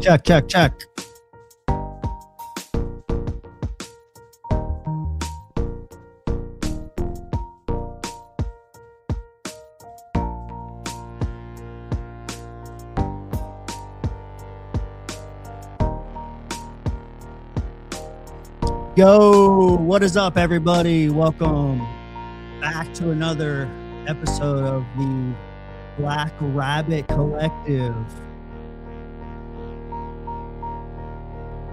Check, check, check. Yo, what is up, everybody? Welcome back to another episode of the Black Rabbit Collective.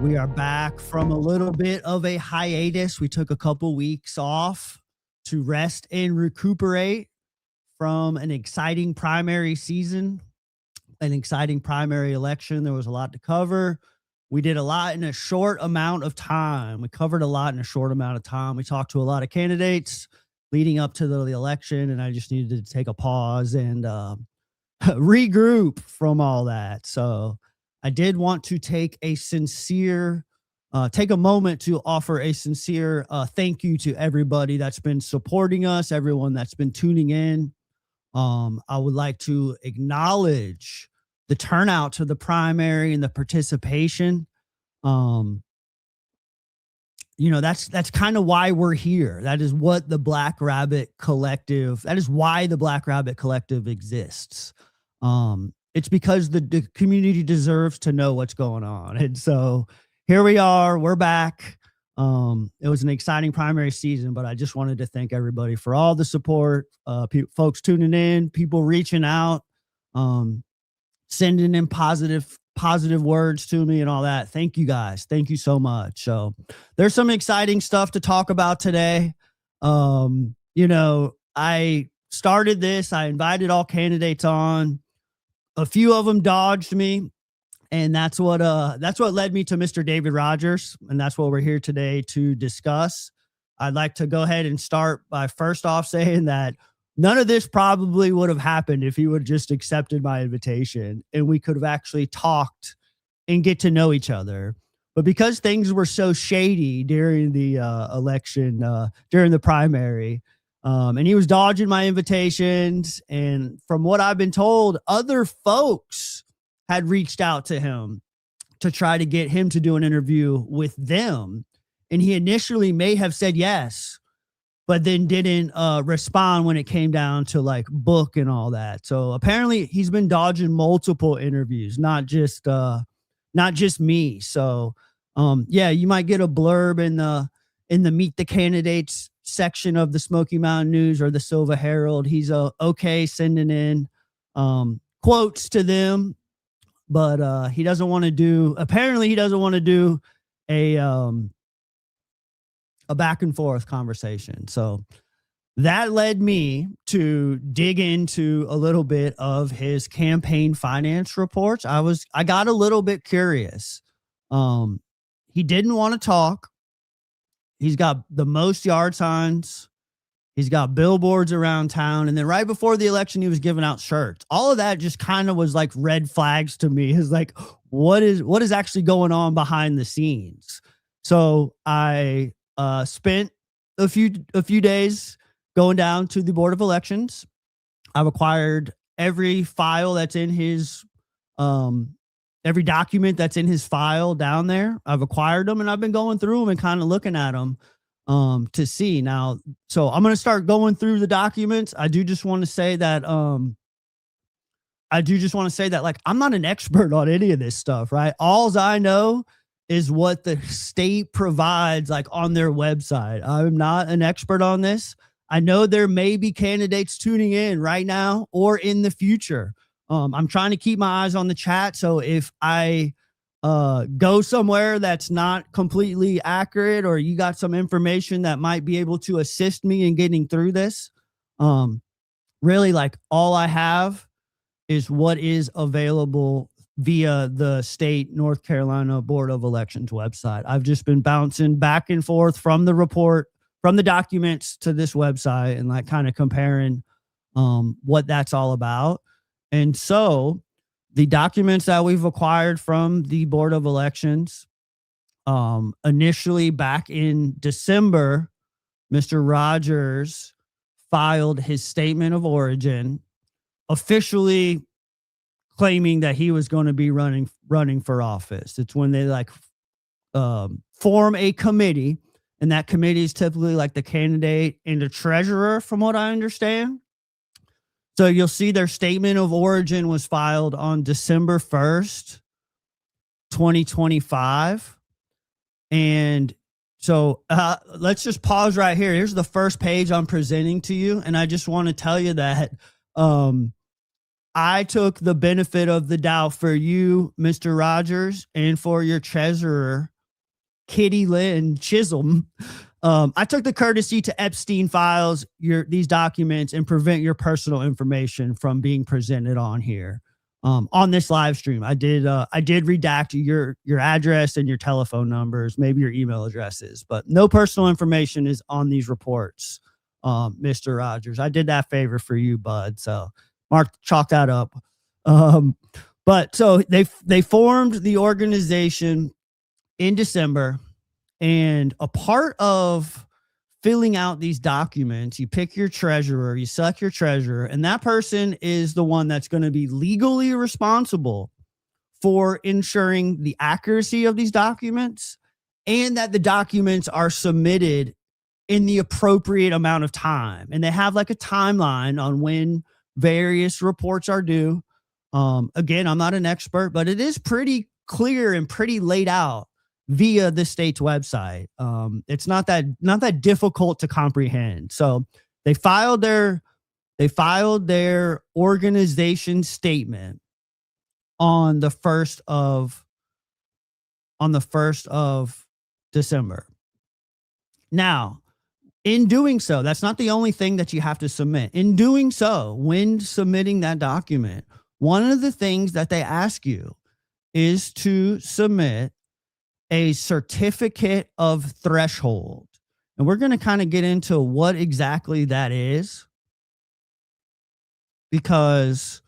We are back from a little bit of a hiatus. We took a couple weeks off to rest and recuperate from an exciting primary season, an exciting primary election. There was a lot to cover. We did a lot in a short amount of time. We covered a lot in a short amount of time. We talked to a lot of candidates leading up to the election, and I just needed to take a pause and regroup from all that. So I did want to take a moment to offer a sincere thank you to everybody that's been supporting us, everyone that's been tuning in. I would like to acknowledge the turnout to the primary and the participation. That's kind of why we're here. That is what the Black Rabbit Collective, that is why the Black Rabbit Collective exists. It's because the community deserves to know what's going on. And so here we are, we're back. It was an exciting primary season, but I just wanted to thank everybody for all the support, folks tuning in, people reaching out, sending in positive words to me and all that. Thank you guys. Thank you so much. So there's some exciting stuff to talk about today. I started this, I invited all candidates on. A few of them dodged me, and that's what led me to Mr. David Rogers, and that's what we're here today to discuss. I'd like to go ahead and start by first off saying that none of this probably would have happened if he would have just accepted my invitation and we could have actually talked and get to know each other. But because things were so shady during the election, during the primary, and he was dodging my invitations, and from what I've been told, other folks had reached out to him to try to get him to do an interview with them. And he initially may have said yes, but then didn't respond when it came down to like book and all that. So apparently he's been dodging multiple interviews, not just me. So you might get a blurb in the Meet the Candidates section of the Smoky Mountain News or the Silva Herald. He's okay sending in quotes to them, but he doesn't want to do a back and forth conversation. So that led me to dig into a little bit of his campaign finance reports. I got a little bit curious. He didn't want to talk. He's got the most yard signs. He's got billboards around town. And then right before the election, he was giving out shirts. All of that just kind of was like red flags to me. It's like, what is actually going on behind the scenes? So I spent a few days going down to the Board of Elections. I've acquired every file that's in his, every document that's in his file down there. I've acquired them, and I've been going through them and kind of looking at them to see now. So I'm going to start going through the documents. I do just want to say that like, I'm not an expert on any of this stuff, right? All I know is what the state provides, like on their website. I'm not an expert on this. I know there may be candidates tuning in right now or in the future. I'm trying to keep my eyes on the chat. So if I go somewhere that's not completely accurate, or you got some information that might be able to assist me in getting through this, really, like, all I have is what is available via the state North Carolina Board of Elections website. I've just been bouncing back and forth from the report, from the documents to this website, and like kind of comparing what that's all about. And so the documents that we've acquired from the Board of Elections, initially back in December, Mr. Rogers filed his statement of origin, officially claiming that he was going to be running for office. It's when they like form a committee, and that committee is typically like the candidate and the treasurer, from what I understand. So you'll see their statement of origin was filed on December 1st, 2025. And so let's just pause right here. Here's the first page I'm presenting to you. And I just want to tell you that I took the benefit of the doubt for you, Mr. Rogers, and for your treasurer, Kitty Lynn Chisholm. I took the courtesy to Epstein files these documents and prevent your personal information from being presented on here. On this live stream, I did redact your address and your telephone numbers, maybe your email addresses, but no personal information is on these reports, Mr. Rogers. I did that favor for you, bud. So Mark, chalk that up. But so they formed the organization in December, and a part of filling out these documents, you pick your treasurer, you select your treasurer, and that person is the one that's going to be legally responsible for ensuring the accuracy of these documents and that the documents are submitted in the appropriate amount of time. And they have like a timeline on when various reports are due. Again, I'm not an expert, but it is pretty clear and pretty laid out via the state's website. It's not that difficult to comprehend. So they filed their organization statement on the 1st of December. Now, in doing so, that's not the only thing that you have to submit. In doing so, when submitting that document, one of the things that they ask you is to submit a certificate of threshold. And we're going to kind of get into what exactly that is, because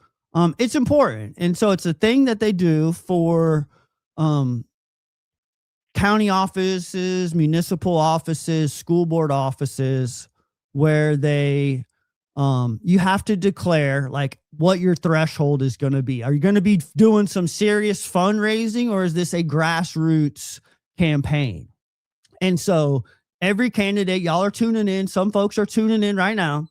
it's important. And so it's a thing that they do for county offices, municipal offices, school board offices, where they you have to declare like what your threshold is going to be. Are you going to be doing some serious fundraising, or is this a grassroots campaign? And so every candidate, y'all are tuning in. Some folks are tuning in right now.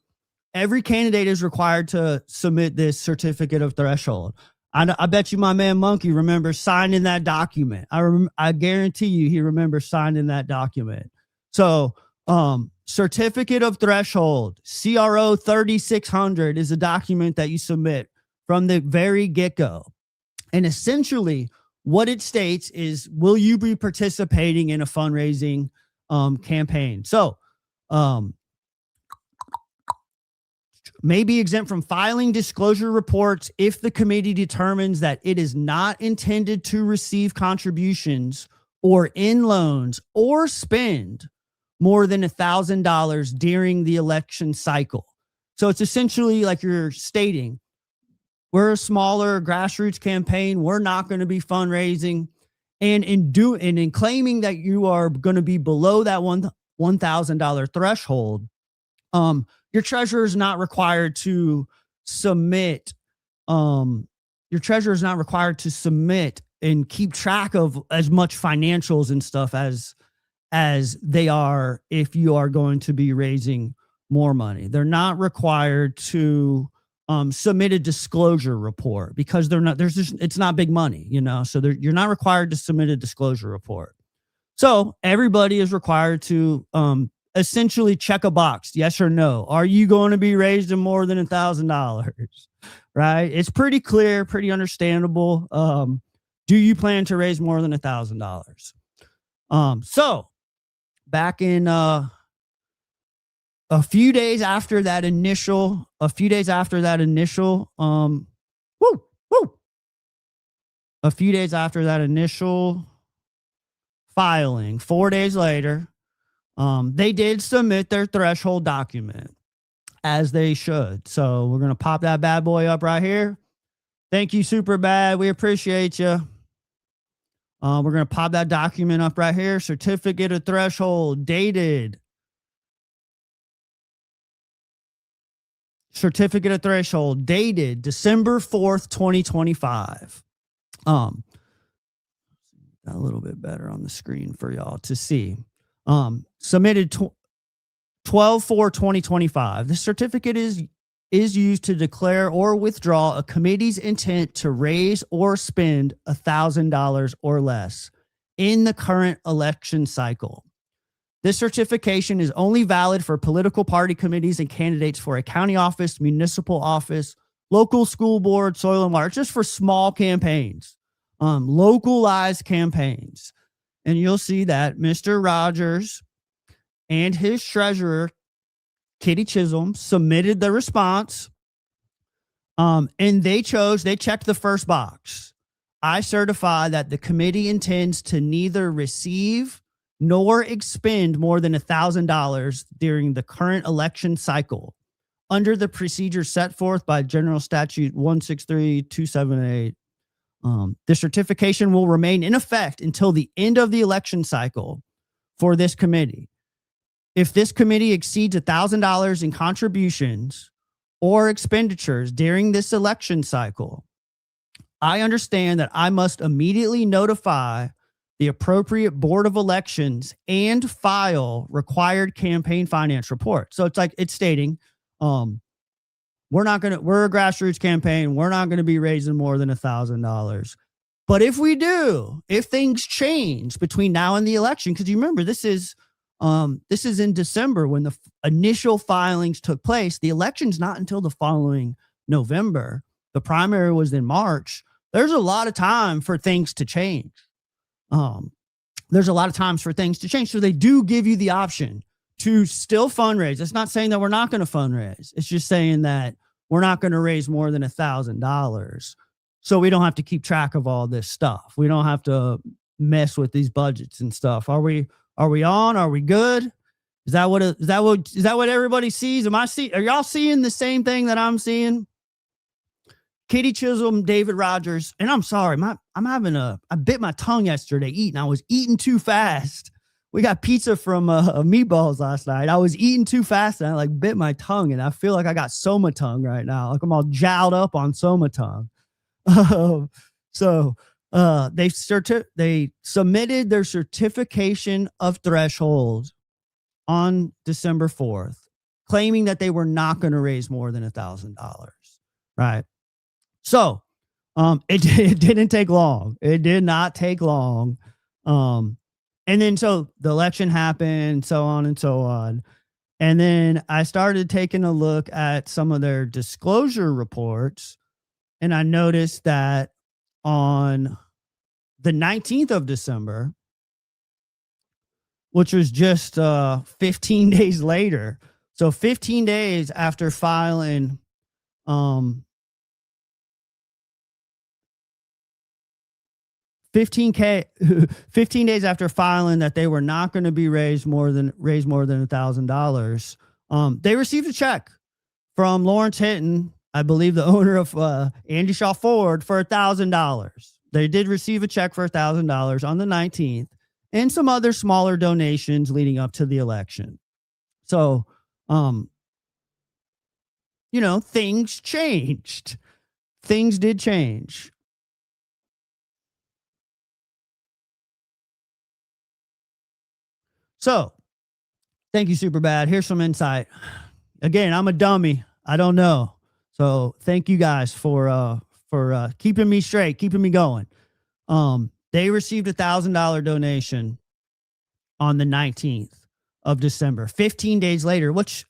Every candidate is required to submit this certificate of threshold. I bet you my man Monkey remembers signing that document. I guarantee you he remembers signing that document. So certificate of threshold, CRO 3600, is a document that you submit from the very get-go. And essentially what it states is, will you be participating in a fundraising campaign? So may be exempt from filing disclosure reports if the committee determines that it is not intended to receive contributions or in loans or spend more than $1,000 during the election cycle. So it's essentially like you're stating, we're a smaller grassroots campaign. We're not going to be fundraising. And in claiming that you are going to be below that $1,000 threshold, your treasurer is not required to submit. Your treasurer is not required to submit and keep track of as much financials and stuff as they are if you are going to be raising more money. They're not required to submit a disclosure report because it's not big money, so you're not required to submit a disclosure report. So everybody is required to essentially check a box, yes or no. Are you going to be raising more than $1,000? Right? It's pretty clear, pretty understandable. Do you plan to raise more than $1,000? So back in a few days after that initial filing, 4 days later, they did submit their threshold document, as they should. So we're going to pop that bad boy up right here. Thank you, Super Bad. We appreciate you. We're going to pop that document up right here. Certificate of threshold, dated certificate of threshold dated December 4th, 2025. Got a little bit better on the screen for y'all to see. Submitted 12/4/2025. The certificate is used to declare or withdraw a committee's intent to raise or spend $1,000 or less in the current election cycle. This certification is only valid for political party committees and candidates for a county office, municipal office, local school board, soil and water, just for small campaigns, localized campaigns. And you'll see that Mr. Rogers and his treasurer, Kitty Chisholm, submitted the response. And they checked the first box. I certify that the committee intends to neither receive nor expend more than $1,000 during the current election cycle under the procedures set forth by General Statute 163-278. The certification will remain in effect until the end of the election cycle for this committee. If this committee exceeds $1,000 in contributions or expenditures during this election cycle, I understand that I must immediately notify the appropriate Board of Elections and file required campaign finance report. So it's stating, we're a grassroots campaign. We're not going to be raising more than $1,000. But if we do, if things change between now and the election, because you remember this is in December when the initial filings took place. The election's not until the following November. The primary was in March. There's a lot of time for things to change. So they do give you the option to still fundraise. It's not saying that we're not going to fundraise. It's just saying that we're not going to raise more than $1,000. So we don't have to keep track of all this stuff. We don't have to mess with these budgets and stuff. Are we on? Are we good? Is that what everybody sees? Are y'all seeing the same thing that I'm seeing? Kitty Chisholm, David Rogers, and I'm sorry, I bit my tongue yesterday eating. I was eating too fast. We got pizza from Meatballs last night. I was eating too fast and I bit my tongue, and I feel like I got soma tongue right now. Like I'm all jowled up on soma tongue. They submitted their certification of threshold on December 4th, claiming that they were not going to raise more than $1,000. Right. So, it didn't take long. It did not take long. And then so the election happened, so on and so on. And then I started taking a look at some of their disclosure reports, and I noticed that on the 19th of December, which was just 15 days later. So 15 days after filing 15 days after filing that they were not going to be raise more than $1,000. They received a check from Lawrence Hinton, I believe the owner of Andy Shaw Ford, for $1,000. They did receive a check for $1,000 on the 19th and some other smaller donations leading up to the election. So, things changed. Things did change. So, thank you, Superbad. Here's some insight. Again, I'm a dummy. I don't know. So, thank you guys for keeping me straight, keeping me going. They received $1,000 donation on the 19th of December. 15 days later, which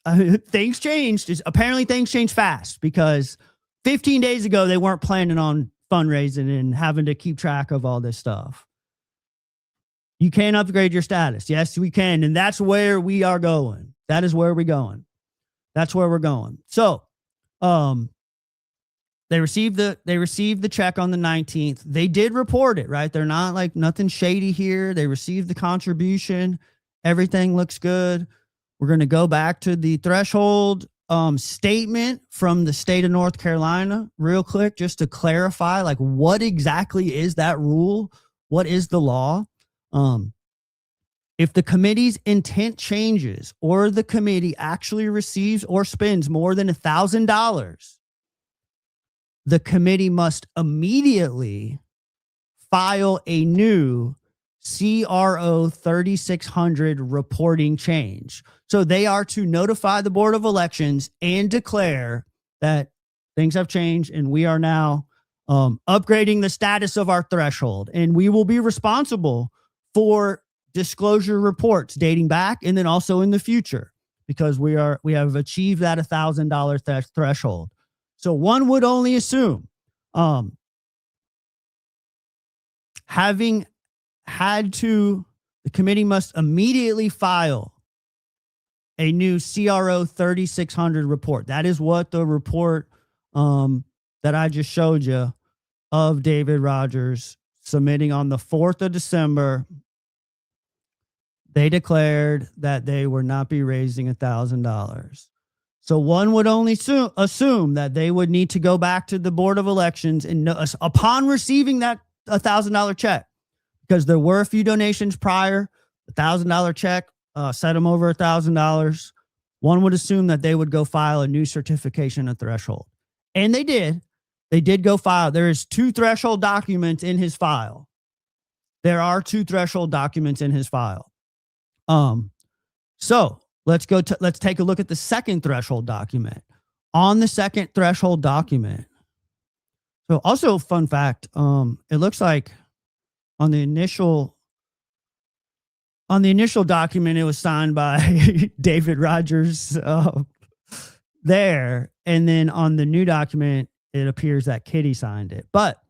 things changed. Apparently, things changed fast because 15 days ago they weren't planning on fundraising and having to keep track of all this stuff. You can upgrade your status. Yes, we can. And that's where we are going. That is where we're going. That's where we're going. So, they received the check on the 19th. They did report it, right? They're not like nothing shady here. They received the contribution. Everything looks good. We're going to go back to the threshold statement from the state of North Carolina real quick, just to clarify, like, what exactly is that rule? What is the law? If the committee's intent changes or the committee actually receives or spends more than $1,000, the committee must immediately file a new CRO 3600 reporting change. So they are to notify the Board of Elections and declare that things have changed and we are now upgrading the status of our threshold. And we will be responsible for disclosure reports dating back and then also in the future, because we have achieved that $1,000 threshold. So one would only assume, having had to, the committee must immediately file a new CRO 3600 report. That is what the report that I just showed you of David Rogers submitting on the 4th of December. They declared that they would not be raising $1,000. So one would only assume that they would need to go back to the Board of Elections and upon receiving that $1,000 check, because there were a few donations prior, $1,000 check, set them over $1,000. One would assume that they would go file a new certification of threshold. And they did. They did go file. There is 2 threshold documents in his file. There are 2 threshold documents in his file. So let's take a look at the second threshold document. On the second threshold document. So also fun fact, it looks like on the initial document, it was signed by David Rogers there. And then on the new document, it appears that Kitty signed it. But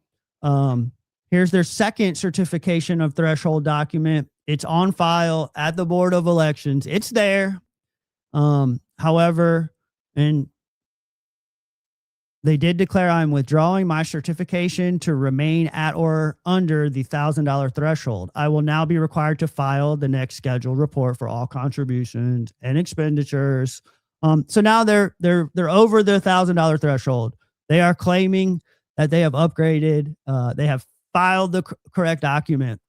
here's their second certification of threshold document. It's on file at the Board of Elections. It's there. However, and they did declare, I'm withdrawing my certification to remain at or under the $1,000 threshold. I will now be required to file the next scheduled report for all contributions and expenditures. So now they're over the $1,000 threshold. They are claiming that they have upgraded. They have filed the correct document.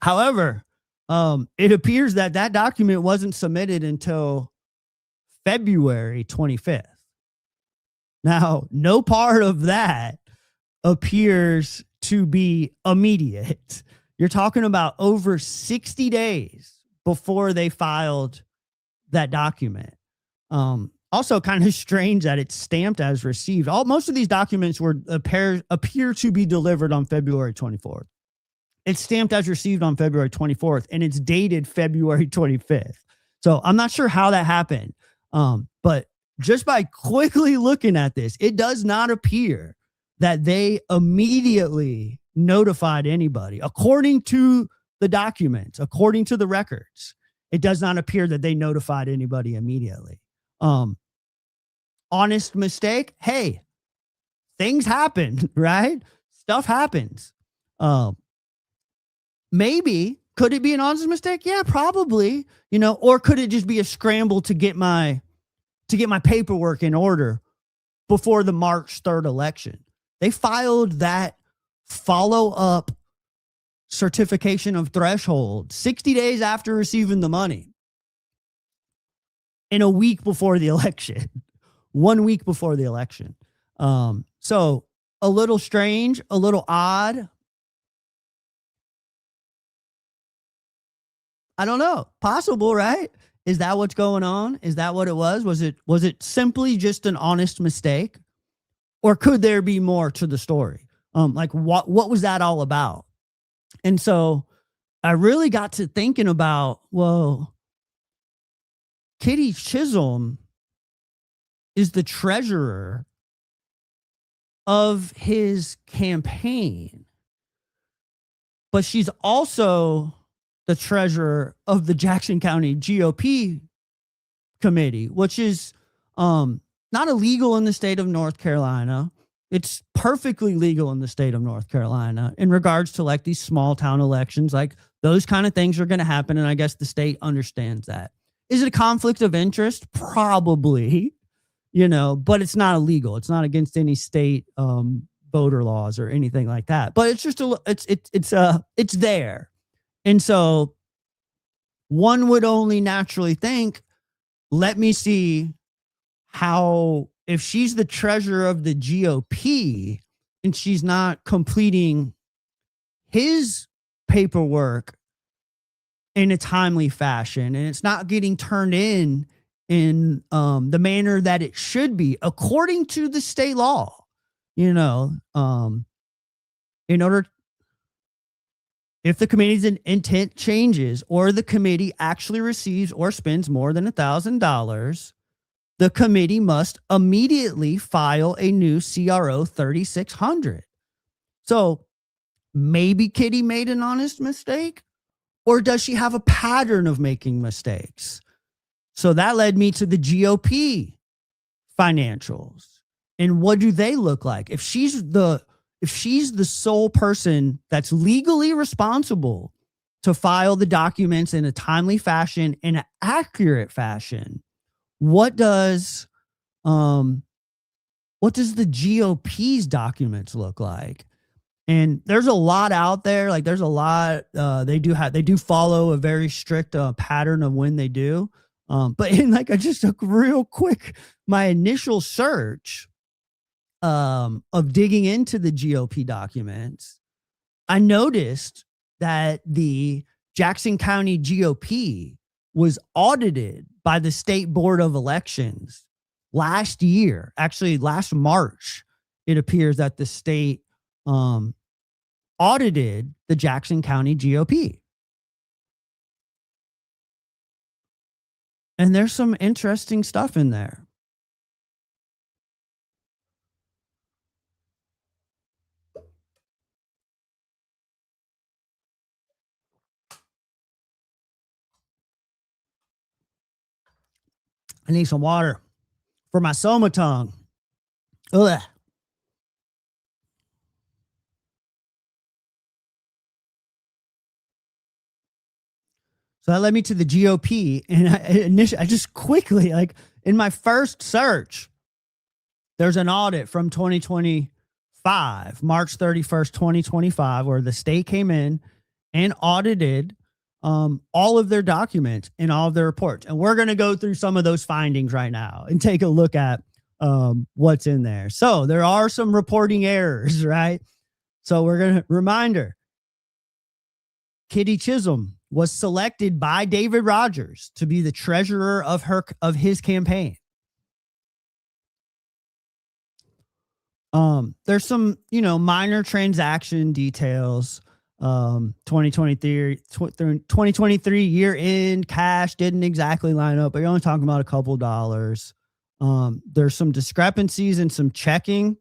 However, it appears that document wasn't submitted until February 25th. Now, no part of that appears to be immediate. You're talking about over 60 days before they filed that document. Also kind of strange that it's stamped as received. Most of these documents appear to be delivered on February 24th. It's stamped as received on February 24th, and it's dated February 25th. So I'm not sure how that happened. But just by quickly looking at this, it does not appear that they immediately notified anybody. According to the documents, according to the records, it does not appear that they notified anybody immediately. Honest mistake. Hey, things happen, right? Stuff happens. Maybe, could it be an honest mistake? Yeah, probably, or could it just be a scramble to get my paperwork in order before the March 3rd election? They filed that follow-up certification of threshold 60 days after receiving the money, in a week before the election, 1 week before the election. So a little strange, a little odd. I don't know. Possible, right? Is that what's going on? Is that what it was? Was it simply just an honest mistake? Or could there be more to the story? Like what was that all about? And so I really got to thinking about, well, Kitty Chisholm is the treasurer of his campaign, but she's also the treasurer of the Jackson County GOP committee, which is not illegal in the state of North Carolina. It's perfectly legal in the state of North Carolina in regards to like these small town elections. Like those kind of things are going to happen. And I guess the state understands that. Is it a conflict of interest? Probably, but it's not illegal. It's not against any state voter laws or anything like that. But it's just it's there. And so one would only naturally think, let me see how, if she's the treasurer of the GOP and she's not completing his paperwork in a timely fashion and it's not getting turned in the manner that it should be according to the state law, in order, if the committee's intent changes or the committee actually receives or spends more than $1,000, the committee must immediately file a new CRO 3600. So maybe Kitty made an honest mistake, or does she have a pattern of making mistakes? So that led me to the GOP financials. And what do they look like? If she's the sole person that's legally responsible to file the documents in a timely fashion, in an accurate fashion, what does the GOP's documents look like? And there's a lot out there. Like there's a lot, they do follow a very strict pattern of when they do. But in like, I just took real quick, my initial search of digging into the GOP documents, I noticed that the Jackson County GOP was audited by the State Board of Elections last year. Actually, last March, it appears that the state audited the Jackson County GOP. And there's some interesting stuff in there. I need some water for my soma tongue. Ugh. So that led me to the GOP. And I just quickly, like in my first search, there's an audit from 2025, March 31st, 2025, where the state came in and audited all of their documents and all of their reports. And we're going to go through some of those findings right now and take a look at what's in there. So there are some reporting errors, right? So we're going to reminder, Kitty Chisholm was selected by David Rogers to be the treasurer of his campaign. There's some, minor transaction details. 2023 year end cash didn't exactly line up, but you're only talking about a couple dollars. There's some discrepancies in some checking,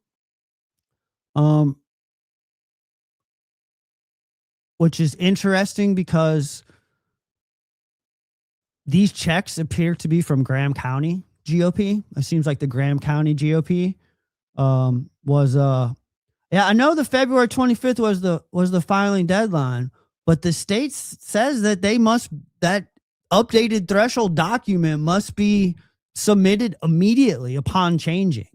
which is interesting because these checks appear to be from Graham County GOP. It seems like the Graham County GOP was I know the February 25th was the filing deadline, but the state says that that updated threshold document must be submitted immediately upon changing.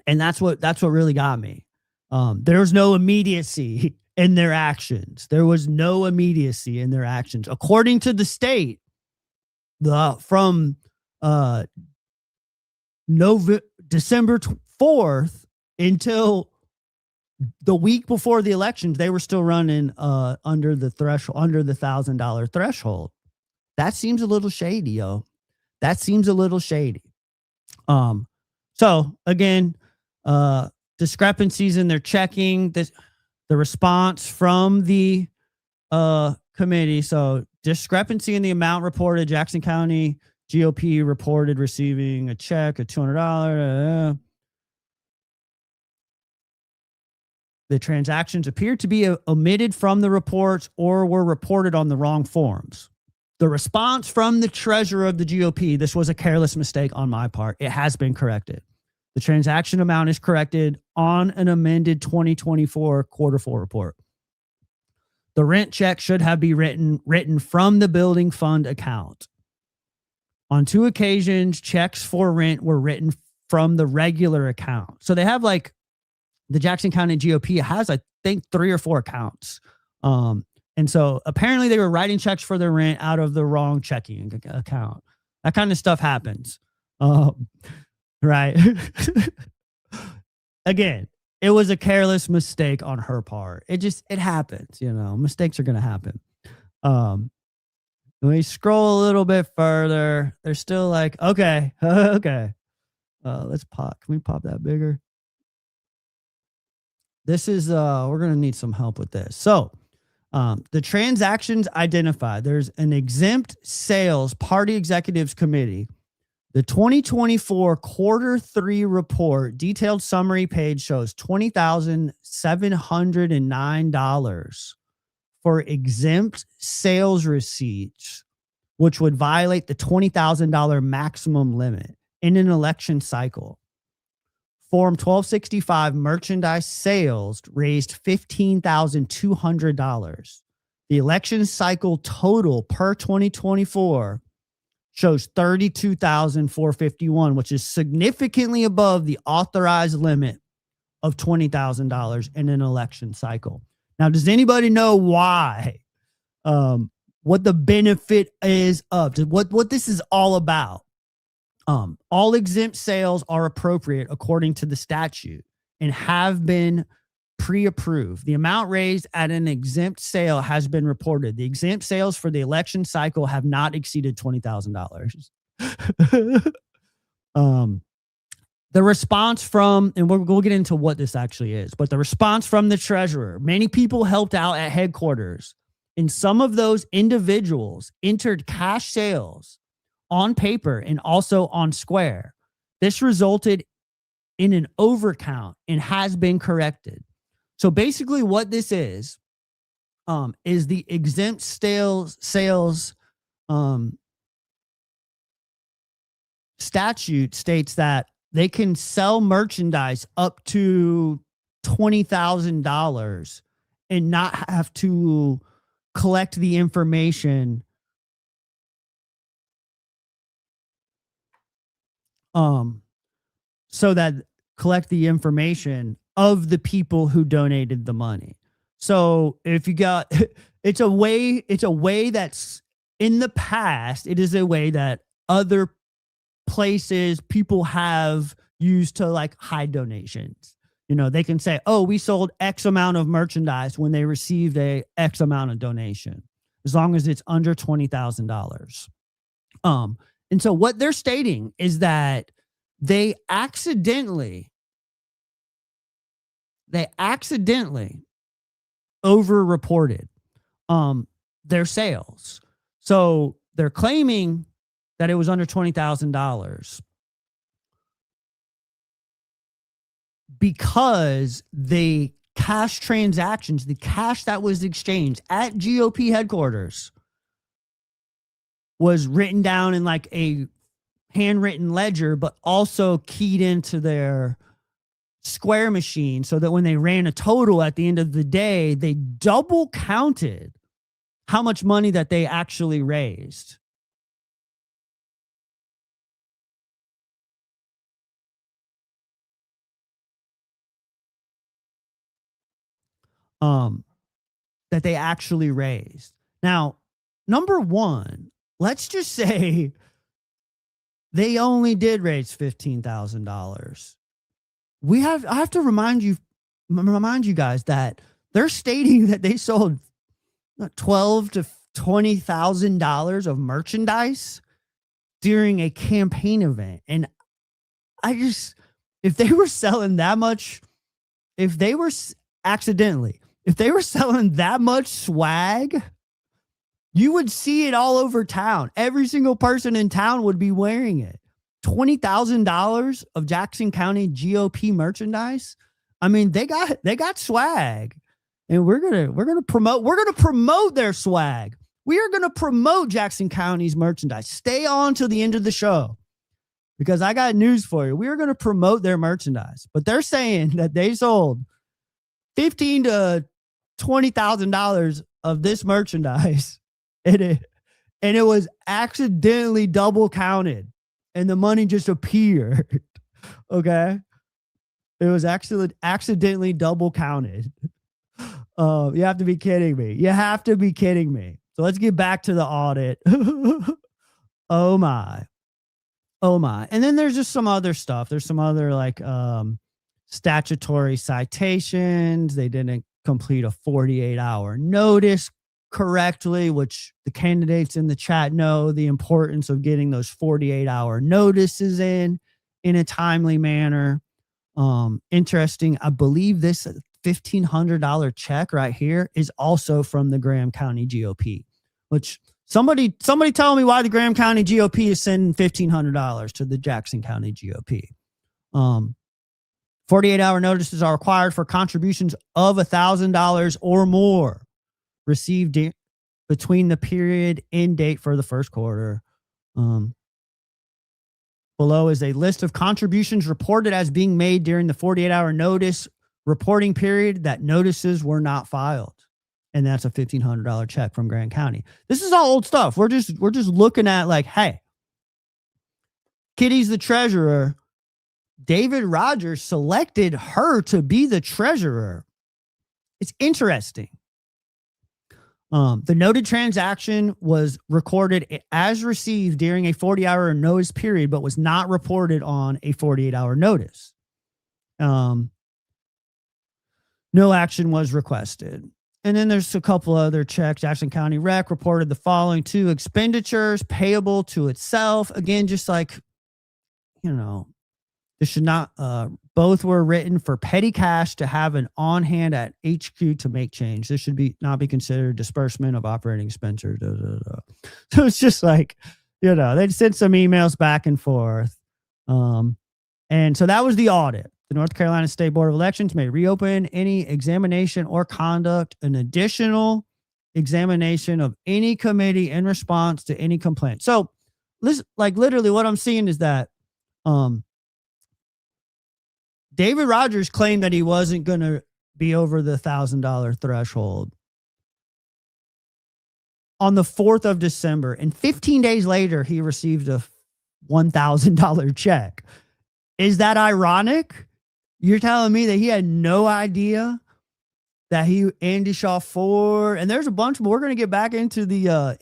And that's what really got me. There was no immediacy in their actions. There was no immediacy in their actions. According to the state, from December 4th until the week before the elections, they were still running under the $1,000 threshold. That seems a little shady, yo. That seems a little shady. So again, discrepancies in their checking, the response from the committee. So discrepancy in the amount reported. Jackson County GOP reported receiving a check of $200. The transactions appeared to be omitted from the reports or were reported on the wrong forms. The response from the treasurer of the GOP, this was a careless mistake on my part. It has been corrected. The transaction amount is corrected on an amended 2024 quarter four report. The rent check should have been written from the building fund account. On 2 occasions, checks for rent were written from the regular account. So they have the Jackson County GOP has, I think, 3 or 4 accounts. And so apparently they were writing checks for their rent out of the wrong checking account. That kind of stuff happens. Right. Again, it was a careless mistake on her part. It happens, mistakes are going to happen. When we scroll a little bit further, they're still like, okay, okay. Let's pop. Can we pop that bigger? This is, we're going to need some help with this. So the transactions identified, there's an exempt sales party executives committee. The 2024 quarter 3 report detailed summary page shows $20,709 for exempt sales receipts, which would violate the $20,000 maximum limit in an election cycle. Form 1265 merchandise sales raised $15,200. The election cycle total per 2024 shows $32,451, which is significantly above the authorized limit of $20,000 in an election cycle. Now, does anybody know why? What the benefit is of what this is all about? All exempt sales are appropriate according to the statute and have been pre-approved. The amount raised at an exempt sale has been reported. The exempt sales for the election cycle have not exceeded $20,000. The response from, and we'll get into what this actually is, but the response from the treasurer, many people helped out at headquarters, and some of those individuals entered cash sales on paper and also on Square. This resulted in an overcount and has been corrected. So basically what this is the exempt sales statute states that they can sell merchandise up to $20,000 and not have to collect the information so that collect the information of the people who donated the money. So if you got, it's a way that's in the past, it is a way that other places people have used to like hide donations. They can say, oh, we sold X amount of merchandise when they received a X amount of donation, as long as it's under $20,000. And so what they're stating is that they accidentally over-reported their sales. So they're claiming that it was under $20,000 because the cash transactions, the cash that was exchanged at GOP headquarters was written down in like a handwritten ledger, but also keyed into their Square machine so that when they ran a total at the end of the day, they double counted how much money that they actually raised. That they actually raised. Now, number one, let's just say they only did raise $15,000. I have to remind you guys that they're stating that they sold $12,000 to $20,000 of merchandise during a campaign event. And if they were selling that much, if they were selling that much swag, you would see it all over town. Every single person in town would be wearing it. $20,000 of Jackson County GOP merchandise. I mean, they got swag, and we're gonna promote their swag. We are gonna promote Jackson County's merchandise. Stay on till the end of the show, because I got news for you. We are gonna promote their merchandise, but they're saying that they sold $15,000 to $20,000 of this merchandise, and it was accidentally double counted. And the money just appeared. Okay. It was actually accidentally double counted. You have to be kidding me. You have to be kidding me. So let's get back to the audit. Oh my. Oh my. And then there's just some other stuff. There's some other like statutory citations. They didn't complete a 48-hour notice correctly, which the candidates in the chat know the importance of getting those 48-hour notices in a timely manner. Interesting. I believe this $1,500 check right here is also from the Graham County GOP, which somebody tell me why the Graham County GOP is sending $1,500 to the Jackson County GOP. 48-hour notices are required for contributions of $1,000 or more received between the period end date for the first quarter. Below is a list of contributions reported as being made during the 48-hour notice reporting period that notices were not filed. And that's a $1,500 check from Grant County. This is all old stuff. We're just looking at like, hey, Kitty's the treasurer. David Rogers selected her to be the treasurer. It's interesting. The noted transaction was recorded as received during a 40-hour notice period, but was not reported on a 48-hour notice. No action was requested. And then there's a couple other checks. Jackson County Rec reported the following 2 expenditures payable to itself. Again, just like, this should not, both were written for petty cash to have an on hand at HQ to make change. This should not be considered disbursement of operating expenses. So it's just like, they'd sent some emails back and forth. And so that was the audit. The North Carolina State Board of Elections may reopen any examination or conduct an additional examination of any committee in response to any complaint. So literally what I'm seeing is that, David Rogers claimed that he wasn't going to be over the $1,000 threshold on the 4th of December. And 15 days later, he received a $1,000 check. Is that ironic? You're telling me that he had no idea that Andy Shaw Ford, and there's a bunch more. We're going to get back into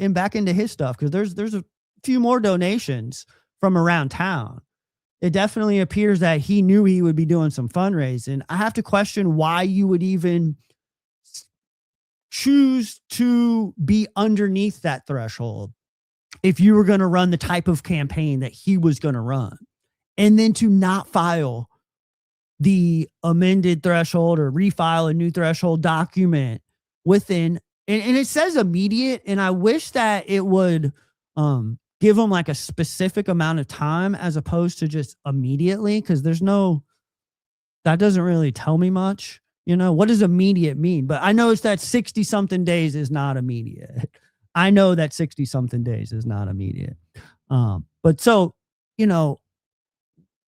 back into his stuff because there's a few more donations from around town. It definitely appears that he knew he would be doing some fundraising. I have to question why you would even choose to be underneath that threshold if you were going to run the type of campaign that he was going to run, and then to not file the amended threshold or refile a new threshold document within, and it says immediate. And I wish that it would, give them like a specific amount of time as opposed to just immediately, because that doesn't really tell me much. What does immediate mean? But I know it's that 60 something days is not immediate. I know that 60 something days is not immediate. But so,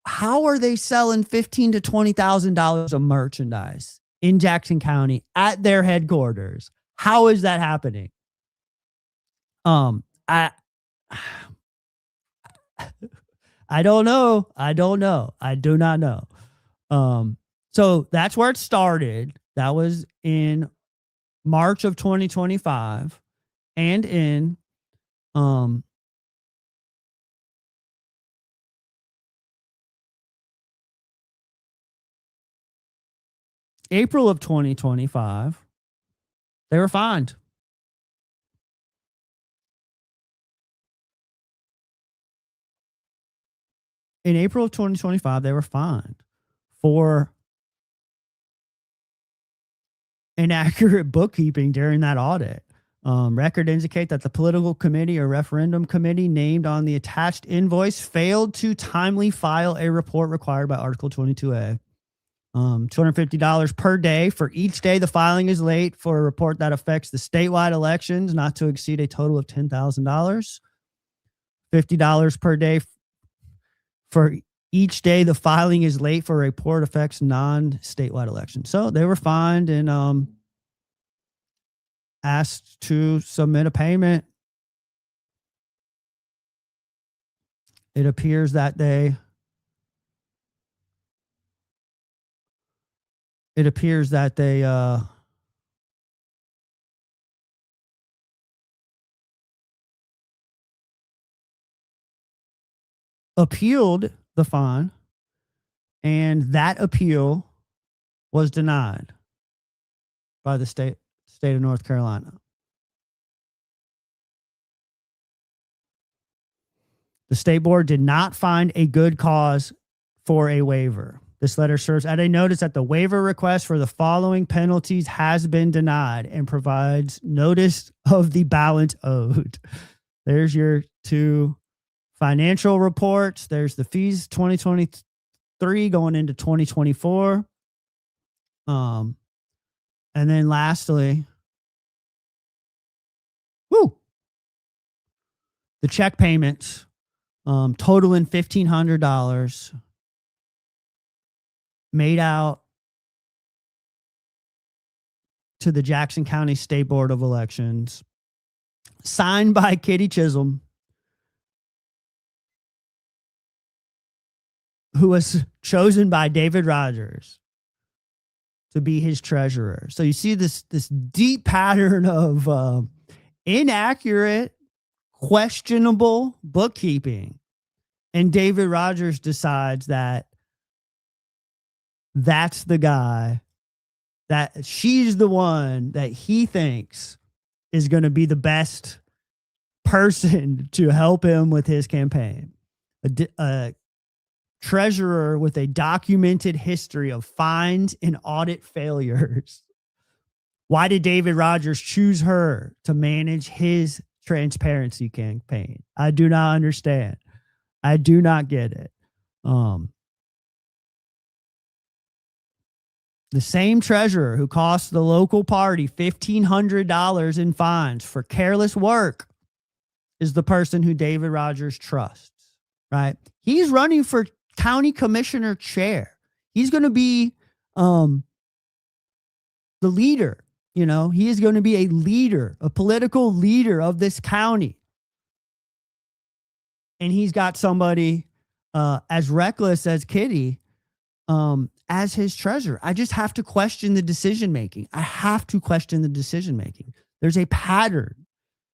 how are they selling $15,000 to $20,000 of merchandise in Jackson County at their headquarters? How is that happening? I don't know. I do not know. So that's where it started. That was in March of 2025, and in April of 2025, they were fined. In April of 2025, they were fined for inaccurate bookkeeping during that audit. Record indicate that the political committee or referendum committee named on the attached invoice failed to timely file a report required by Article 22A. $250 per day for each day the filing is late for a report that affects the statewide elections, not to exceed a total of $10,000. $50 per day for each day the filing is late for a report affects non-statewide elections. So they were fined and asked to submit a payment. It appears that they appealed the fine, and that appeal was denied by the state of North Carolina. The state board did not find a good cause for a waiver. This letter serves as a notice that the waiver request for the following penalties has been denied and provides notice of the balance owed. There's your two financial reports. There's the fees 2023 going into 2024. And then lastly, the check payments totaling $1,500 made out to the Jackson County State Board of Elections, signed by Kitty Chisholm, who was chosen by David Rogers to be his treasurer. So you see this deep pattern of inaccurate, questionable bookkeeping. And David Rogers decides that that's the guy, that she's the one that he thinks is going to be the best person to help him with his campaign. A treasurer with a documented history of fines and audit failures. Why did David Rogers choose her to manage his transparency campaign? I do not understand. I do not get it. The same treasurer who cost the local party $1,500 in fines for careless work is the person who David Rogers trusts, right? He's running for county commissioner chair. He's going to be the leader. You know, he is going to be a leader, a political leader of this county. And he's got somebody as reckless as Kitty as his treasurer. I just have to question the decision making. I have to question the decision making. There's a pattern.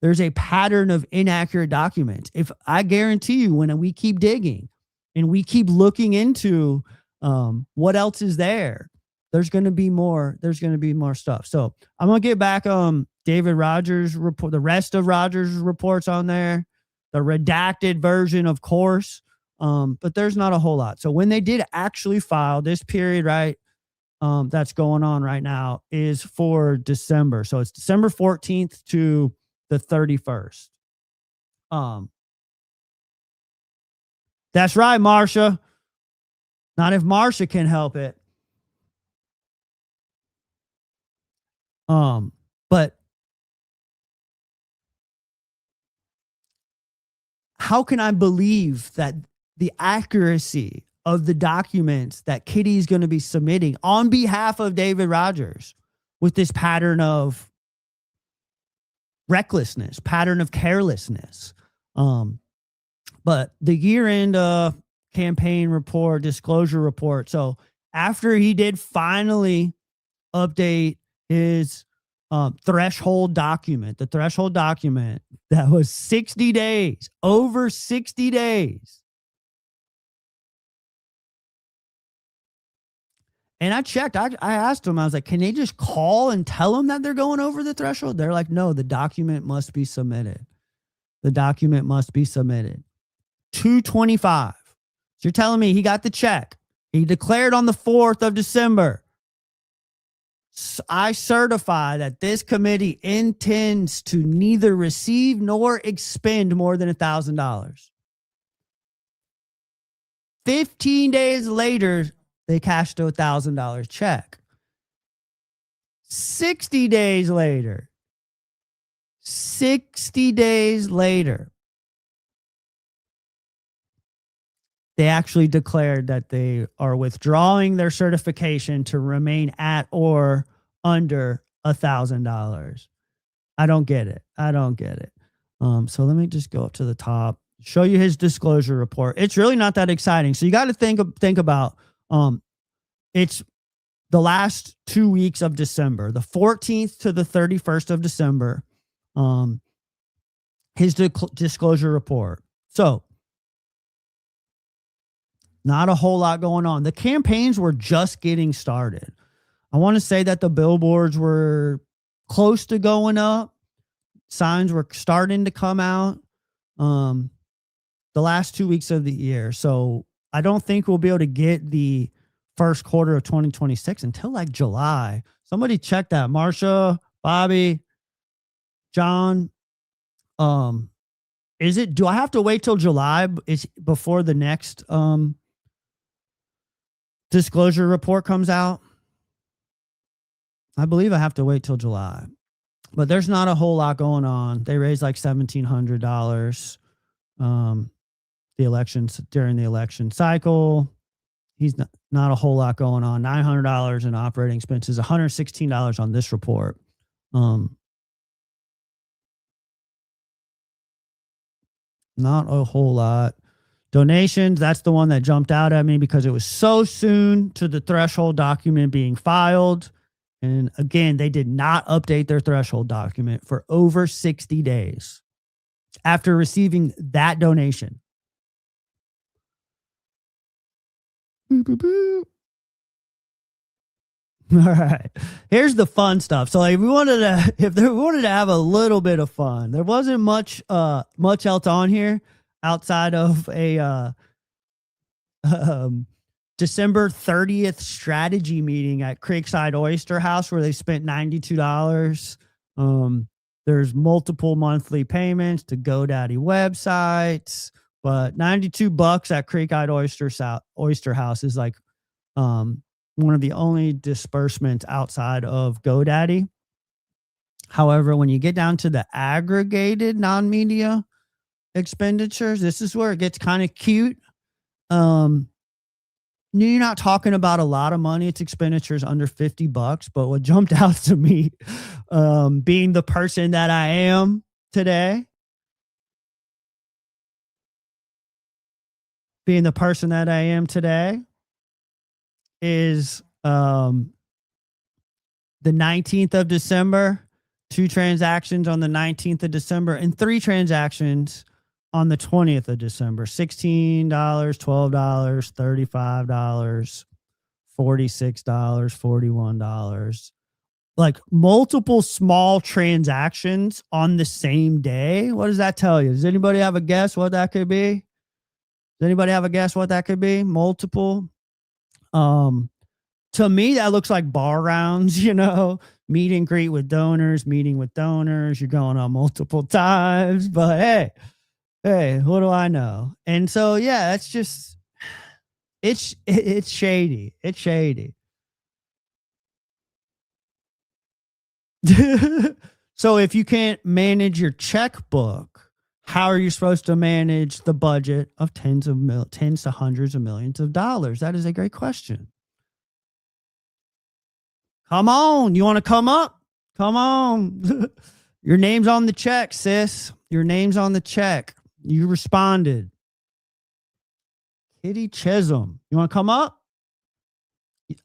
There's a pattern of inaccurate documents. If I guarantee you, when we keep digging and we keep looking into what else is there, there's going to be more. There's going to be more stuff. So I'm going to get back David Rogers report, the rest of Rogers' reports on there, the redacted version, of course. But there's not a whole lot. So when they did actually file this period, right, that's going on right now is for December. So it's December 14th to the 31st. That's right, Marsha. Not if Marsha can help it. But how can I believe that the accuracy of the documents that Kitty is going to be submitting on behalf of David Rogers with this pattern of recklessness, pattern of carelessness? But the year-end campaign report, disclosure report. So after he did finally update his threshold document, the threshold document that was 60 days, over 60 days. And I checked, I asked them, I was like, can they just call and tell them that they're going over the threshold? They're like, no, the document must be submitted. The document must be submitted. 225. So you're telling me he got the check. He declared on the 4th of December. I certify that this committee intends to neither receive nor expend more than $1,000. 15 days later, they cashed a $1,000 check. 60 days later, they actually declared that they are withdrawing their certification to remain at or under $1,000. I don't get it. So let me just go up to the top, show you his disclosure report. It's really not that exciting. So you got to think about it's the last 2 weeks of December, the 14th to the 31st of December, his disclosure report. So Not a whole lot going on. The campaigns were just getting started. I want to say that the billboards were close to going up. Signs were starting to come out the last 2 weeks of the year. So I don't think we'll be able to get the first quarter of 2026 until like July. Somebody check that. Marsha, Bobby, John. Do I have to wait till July? Is before the next disclosure report comes out? I believe I have to wait till July. But there's not a whole lot going on. They raised like $1,700 the elections during the election cycle. He's not a whole lot going on. $900 in operating expenses, $116 on this report. Not a whole lot. Donations, that's the one that jumped out at me because it was so soon to the threshold document being filed. And again, they did not update their threshold document for over 60 days after receiving that donation. Boop, boop, boop. All right. Here's the fun stuff. So if we wanted to have a little bit of fun, there wasn't much else on here outside of a December 30th strategy meeting at Creekside Oyster House where they spent $92. There's multiple monthly payments to GoDaddy websites, but $92 at Creekside Oyster House is like one of the only disbursements outside of GoDaddy. However, when you get down to the aggregated non-media expenditures, this is where it gets kind of cute. You're not talking about a lot of money. It's expenditures under $50. But what jumped out to me, being the person that I am today, is the 19th of December, 2 transactions on the 19th of December, and 3 transactions on the 20th of December. $16, $12, $35, $46, $41. Like multiple small transactions on the same day. What does that tell you? Does anybody have a guess what that could be? Multiple. To me, that looks like bar rounds, meet and greet with donors, meeting with donors. You're going on multiple times, but hey, what do I know? And so, yeah, that's just, it's shady. It's shady. So if you can't manage your checkbook, how are you supposed to manage the budget of tens to hundreds of millions of dollars? That is a great question. Come on. You want to come up? Come on. Your name's on the check, sis. Your name's on the check. You responded. Kitty Chisholm. You want to come up?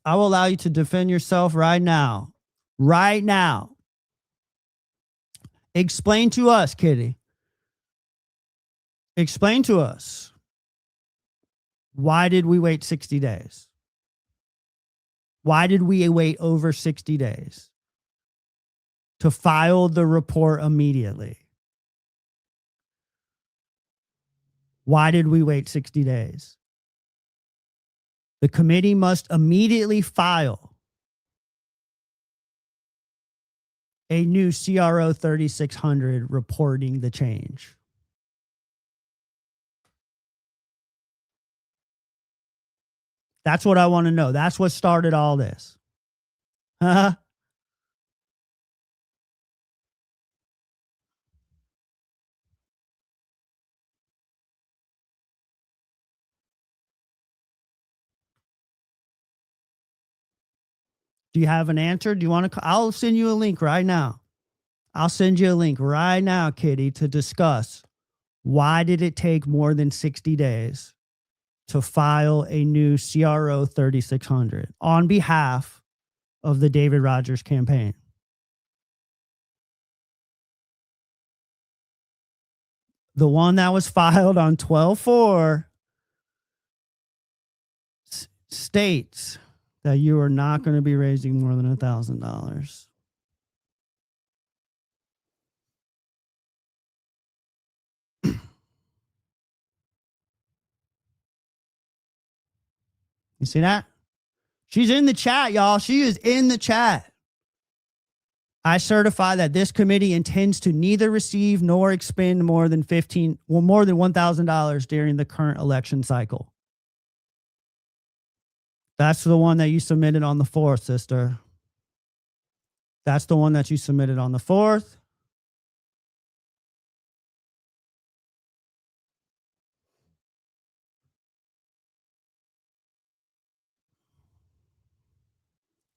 I will allow you to defend yourself right now. Right now. Explain to us, Kitty. Explain to us. Why did we wait 60 days? Why did we wait over 60 days to file the report immediately? Why did we wait 60 days? The committee must immediately file a new CRO 3600 reporting the change. That's what I want to know. That's what started all this. Do you have an answer? Do you want to? I'll send you a link right now. I'll send you a link right now, Kitty, to discuss why did it take more than 60 days to file a new CRO 3600 on behalf of the David Rogers campaign. The one that was filed on 12/4 states that you are not going to be raising more than $1,000. You see that? She's in the chat, y'all. She is in the chat. I certify that this committee intends to neither receive nor expend more than $1,000 during the current election cycle. That's the one that you submitted on the 4th, sister. That's the one that you submitted on the 4th.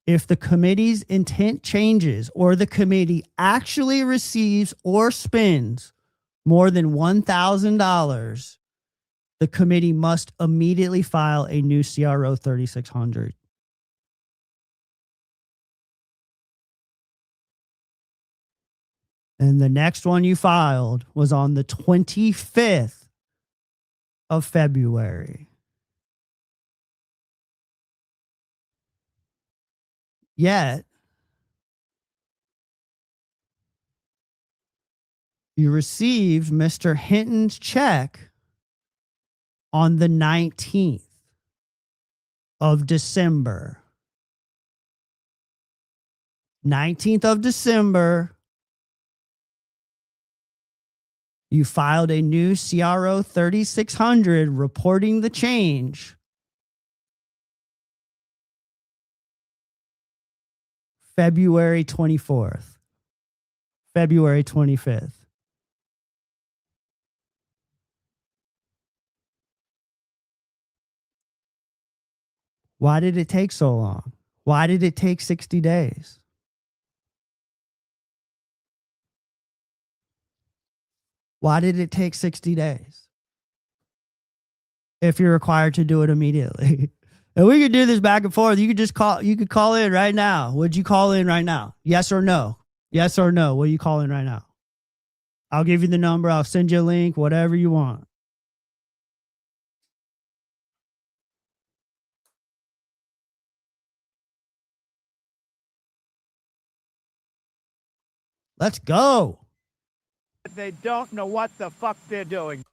If the committee's intent changes or the committee actually receives or spends more than $1,000, the committee must immediately file a new CRO 3600. And the next one you filed was on the 25th of February. Yet, you received Mr. Hinton's check on the 19th of December. 19th of December, you filed a new CRO 3600 reporting the change. February 24th, February 25th. Why did it take so long? Why did it take 60 days? Why did it take 60 days? If you're required to do it immediately. And we could do this back and forth. You could call in right now. Would you call in right now? Yes or no? Yes or no? Will you call in right now? I'll give you the number. I'll send you a link, whatever you want. Let's go. They don't know what the fuck they're doing.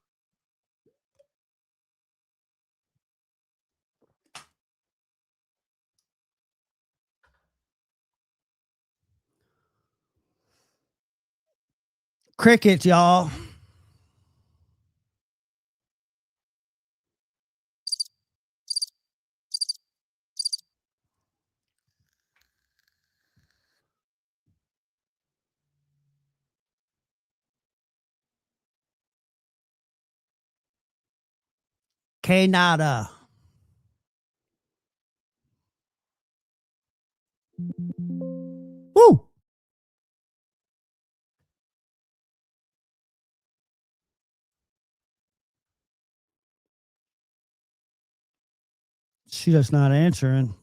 Crickets, y'all. K nada. Woo. She just not answering.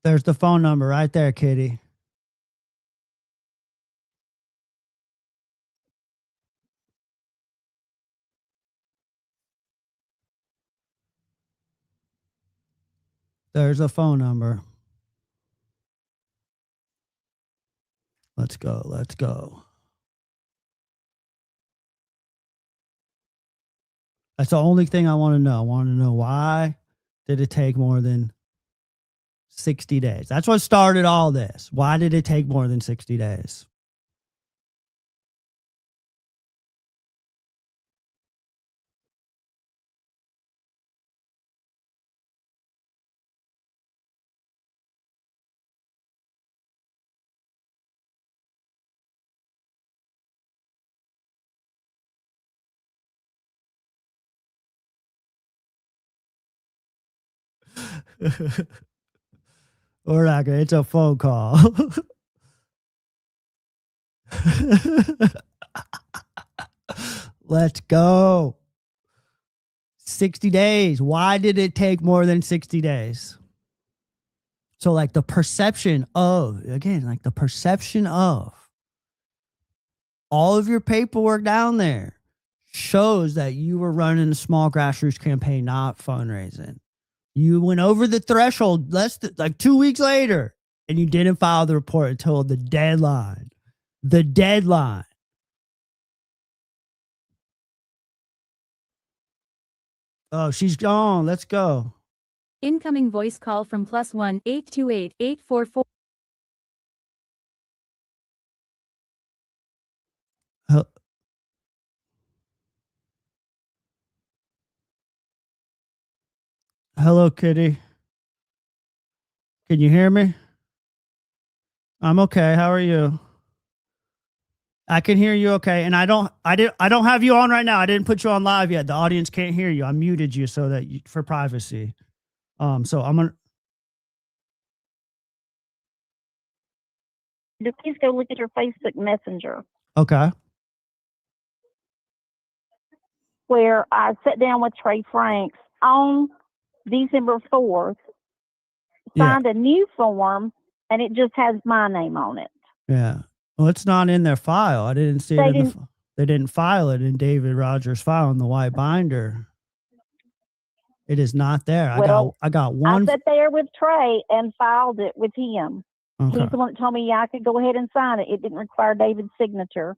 There's the phone number right there, Kitty. There's a phone number. Let's go. Let's go. That's the only thing I want to know. I want to know why did it take more than 60 days? That's what started all this. Why did it take more than 60 days? We're not gonna. It's a phone call. Let's go. 60 days. Why did it take more than 60 days? So, like, the perception of, again, like the perception of all of your paperwork down there shows that you were running a small grassroots campaign, not fundraising. You went over the threshold like 2 weeks later, and you didn't file the report until the deadline. The deadline. Oh, she's gone. Let's go. Incoming voice call from +1 828 844. Hello, Kitty. Can you hear me? I'm okay. How are you? I can hear you okay. And I don't have you on right now. I didn't put you on live yet. The audience can't hear you. I muted you so that for privacy. So I'm gonna please go look at your Facebook Messenger okay. where I sat down with Trey Franks on December 4th, signed a new form, and it just has my name on it. Yeah. Well, it's not in their file. I didn't see it. They didn't file it in David Rogers' file in the white binder. It is not there. I got one. I sat there with Trey and filed it with him. Okay. He's the one that told me, yeah, I could go ahead and sign it. It didn't require David's signature.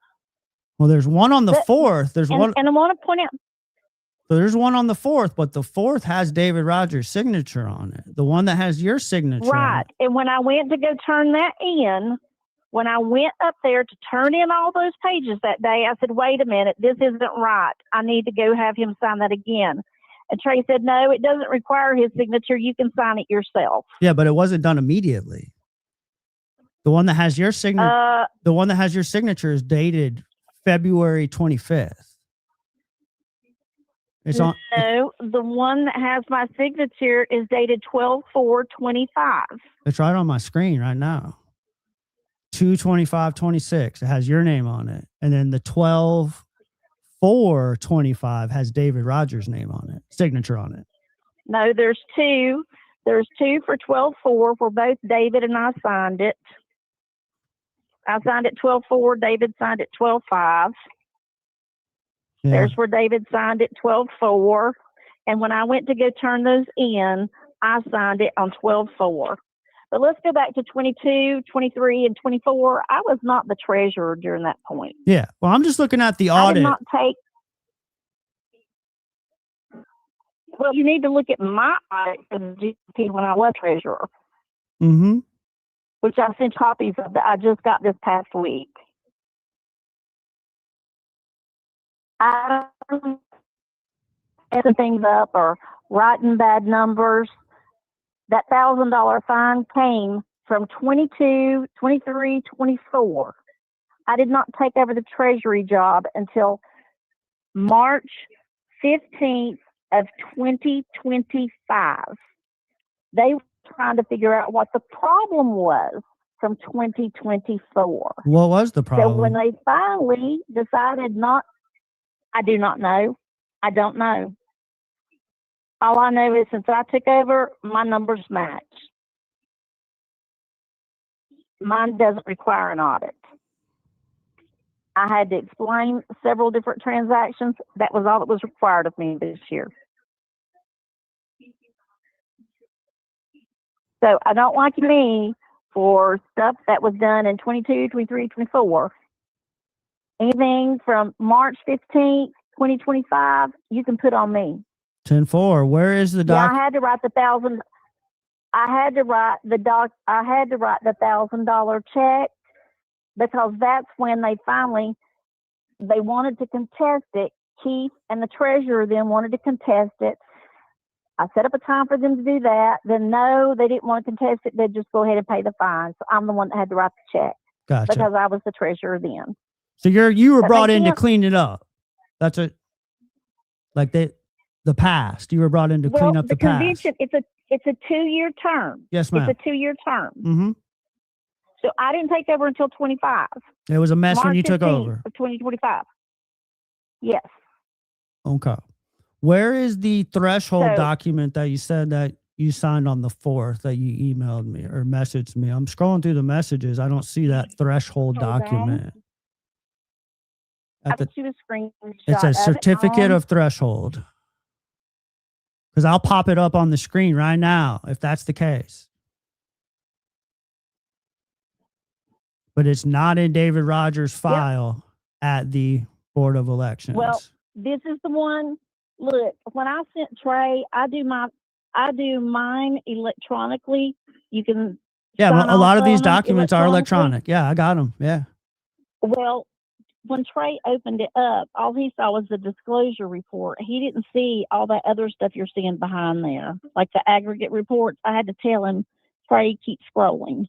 Well, there's one on the 4th. There's one. And I want to point out. So there's one on the 4th, but the 4th has David Rogers' signature on it. The one that has your signature. Right. And when I went to go turn that in, when I went up there to turn in all those pages that day, I said, wait a minute, this isn't right. I need to go have him sign that again. And Trey said, no, it doesn't require his signature. You can sign it yourself. Yeah, but it wasn't done immediately. The one that has your signature, the one that has your signature is dated February 25th. It's on. No, the one that has my signature is dated 12/4/25. It's right on my screen right now. 2/25/26. It has your name on it, and then the 12/4/25 has David Rogers' name on it, signature on it. No, there's two. There's two for 12/4 where both David and I signed it. I signed it 12/4. David signed it 12/5. Yeah. There's where David signed it 12/4. And when I went to go turn those in, I signed it on 12/4. But let's go back to 22, 23, and 24. I was not the treasurer during that point. Yeah. Well, I'm just looking at the I audit. did not take. Well, you need to look at my audit for the GP when I was treasurer, Mm-hmm. which I sent copies of that I just got this past week. I don't messing things up or writing bad numbers. That $1,000 fine came from 22, 23, 24. I did not take over the treasury job until March 15th of 2025. They were trying to figure out what the problem was from 2024. What was the problem? So when they finally decided I do not know. I don't know. All I know is since I took over, my numbers match. Mine doesn't require an audit. I had to explain several different transactions. That was all that was required of me this year. So I don't like me for stuff that was done in 22, 23, 24. Anything from March 15th, 2025, you can put on me. 10-4. Where is the doc? Yeah, I had to write the $1,000. I had to write the $1,000 check because that's when they wanted to contest it. Keith and the treasurer then wanted to contest it. I set up a time for them to do that. Then no, they didn't want to contest it. They'd just go ahead and pay the fine. So I'm the one that had to write the check Gotcha. because I was the treasurer then. So you were That brought makes in to sense? clean it up. That's it. Like the past. You were brought in to clean up the past. convention, It's a 2-year term. Yes, ma'am. It's a 2-year term. Mm-hmm. So I didn't take over until 25. It was a mess when March you took 15th over. of 2025. Yes. Okay. Where is the threshold So- document that you said that you signed on the 4th that you emailed me or messaged me? I'm scrolling through the messages. I don't see that threshold Hold on. document. I At the, put you a screenshot. it says of certificate on- of threshold. Because I'll pop it up on the screen right now if that's the case. But it's not in David Rogers' file at the Board of Elections. Well, this is the one. Look, when I sent Trey, I do mine electronically. You can. yeah, sign a lot off of these on 'em documents are electronically. electronic. Yeah, I got them. Yeah. Well, when Trey opened it up, all he saw was the disclosure report. He didn't see all that other stuff you're seeing behind there, like the aggregate reports. I had to tell him, Trey, keep scrolling.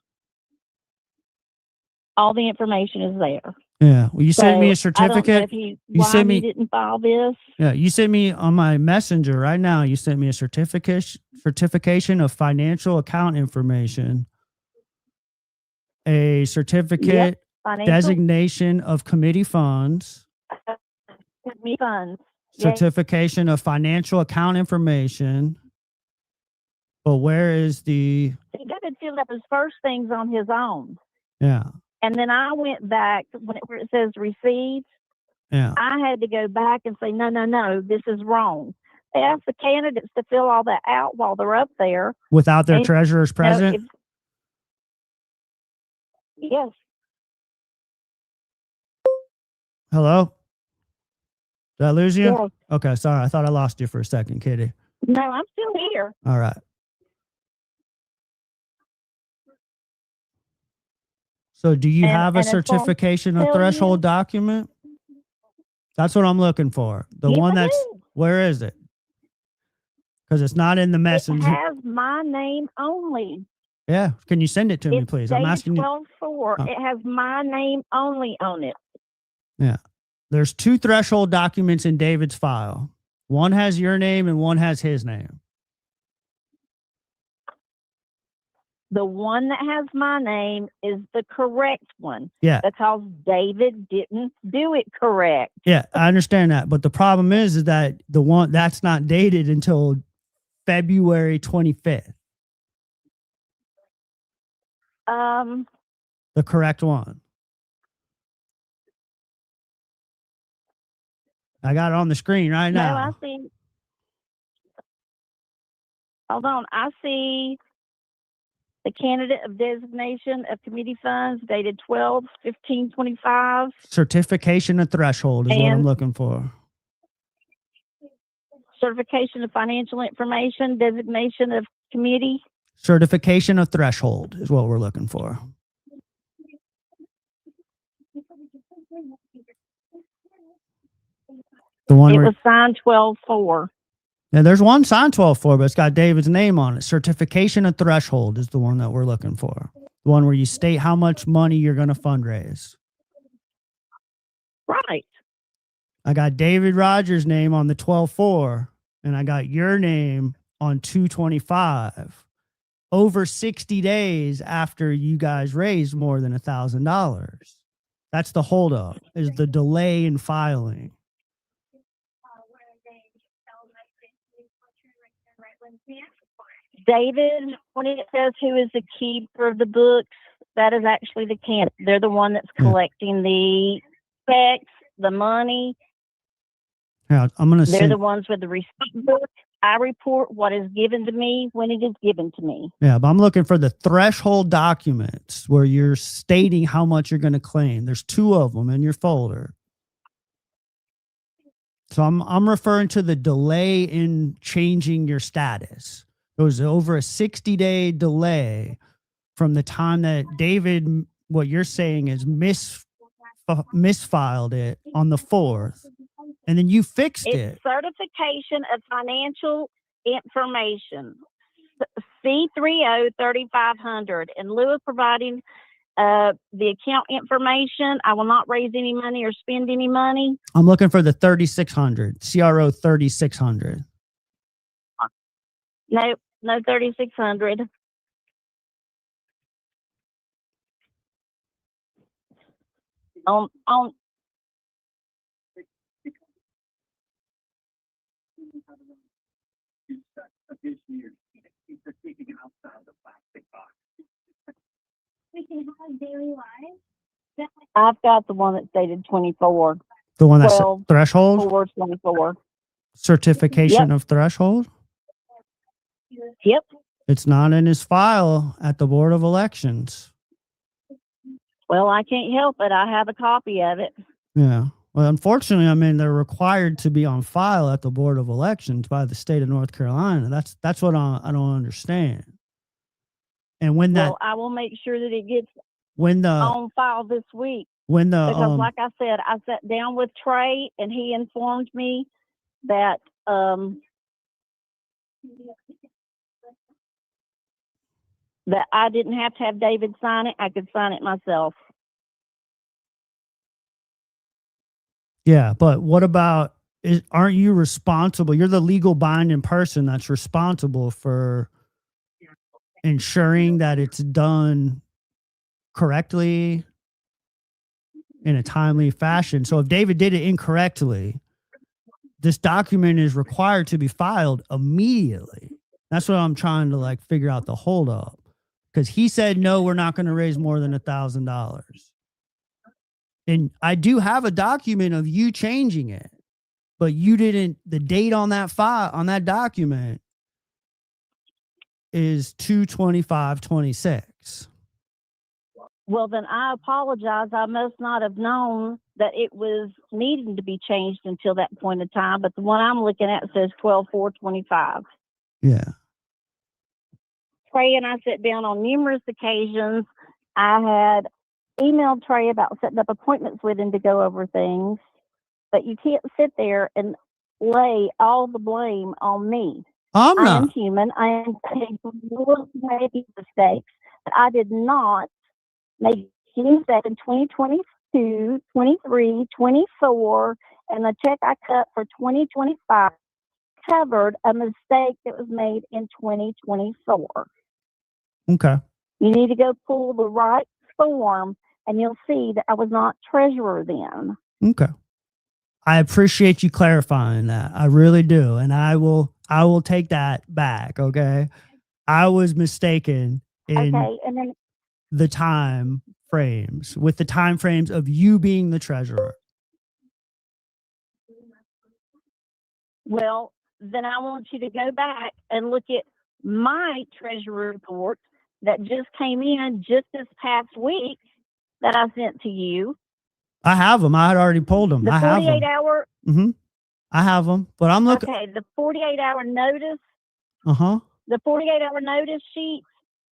All the information is there. Yeah. Well, you sent me a So, I don't know certificate. if he, You why sent he me- didn't file this. Yeah, you sent me on my messenger right now. You sent me a certification of financial account information, a certificate Financial designation of committee funds, me funds. Yes. certification of financial account information. But where is the David filled up his first things on his own. yeah And then I went back where it says received. yeah I had to go back and say, no, this is wrong. They asked the candidates to fill all that out while they're up there. without their And- treasurer's You know, present? yes. Hello? Did I lose you? Yes. Okay, sorry. I thought I lost you for a second, Kitty. No, I'm still here. All right. So do you And- have a and it's on certification of tell threshold document? That's what I'm looking for. The Yes, one I that's, do. where is it? Because it's not in the It messenger. has my name only. Yeah. Can you send it to me, It's please? I'm dated asking you. 12/4. Oh. It has my name only on it. There's 2 threshold documents in David's file. One has your name and one has his name. The one that has my name is the correct one. Yeah. Because David didn't do it correct. Yeah, I understand that. But the problem is that the one that's not dated until February 25th, the correct one. I got it on the screen right No, I now. see. Hold on. I see the candidate of designation of committee funds dated 12/15/25. Certification of threshold is what I'm And- looking for. Certification of financial information, designation of committee. Certification of threshold is what we're looking for. The one It where, was signed 12/4. yeah, there's one signed 12/4, but it's got David's name on it. Certification of threshold is the one that we're looking for. The one where you state how much money you're going to fundraise. Right. I got David Rogers' name on the 12/4, and I got your name on 2/25. Over 60 days after you guys raised more than $1,000. That's the holdup, is the delay in filing. David, when it says who is the keeper of the books, that is actually the candidate. They're the one that's Yeah. collecting the checks, the money. Yeah, I'm going to They're send. the ones with the receipt book. I report what is given to me when it is given to me. Yeah, but I'm looking for the threshold documents where you're stating how much you're going to claim. There's 2 of them in your folder. So I'm referring to the delay in changing your status. There was over a 60-day delay from the time that David, what you're saying is misfiled it on the 4th, and then you fixed It's it. certification of financial information, C30 3500. In lieu of providing the account information, I will not raise any money or spend any money. I'm looking for the 3600, CRO 3600. No, no 3,600. On I've got the one that's dated 24, The one that's 12, threshold 4/24. certification of threshold. Yep. It's not in his file at the Board of Elections. Well, I can't help it. I have a copy of it. Yeah. Well, unfortunately, I mean, they're required to be on file at the Board of Elections by the state of North Carolina. That's what I don't understand. And when that Well, I will make sure that it gets when the on file this week. when the Because like I said, I sat down with Trey and he informed me that that I didn't have to have David sign it. I could sign it myself. yeah, but what about aren't you responsible? You're the legal binding person that's responsible for ensuring that it's done correctly in a timely fashion. So if David did it incorrectly, this document is required to be filed immediately. That's what I'm trying to like figure out the holdup. Because he said, no, we're not going to raise more than $1,000. And I do have a document of you changing it, but you didn't, the date on that file, on that document is 2/25/26. Well, then I apologize. I must not have known that it was needing to be changed until that point in time. But the one I'm looking at says 12/4/25. Yeah. Trey and I sat down on numerous occasions. I had emailed Trey about setting up appointments with him to go over things, but you can't sit there and lay all the blame on me. I am human. I am capable of making mistakes, but I did not make any mistake in 2022, 23, 24, and the check I cut for 2025 covered a mistake that was made in 2024. Okay. You need to go pull the right form, and you'll see that I was not treasurer then. Okay. I appreciate you clarifying that. I really do. And I will take that back. Okay. I was mistaken in Okay, and then the time frames with the time frames of you being the treasurer. well, then I want you to go back and look at my treasurer report that just came in just this past week that I sent to you. I have them. I had already pulled them. The I have 48 them. hour. I have them, but I'm looking. Okay, the 48 hour notice. Uh-huh. The 48 hour notice sheet.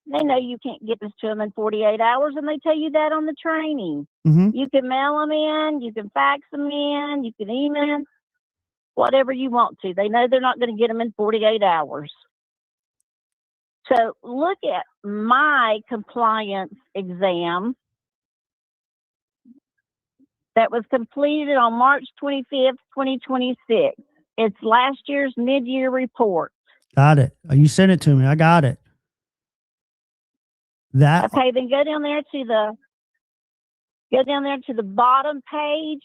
They know you can't get this to them in 48 hours, and they tell you that on the training. You can mail them in, you can fax them in, you can email, whatever you want to. They know they're not going to get them in 48 hours. So look at my compliance exam that was completed on March 25th, 2026. It's last year's mid-year report. Got it. You sent it to me. I got it. That Okay, then go down there to the bottom page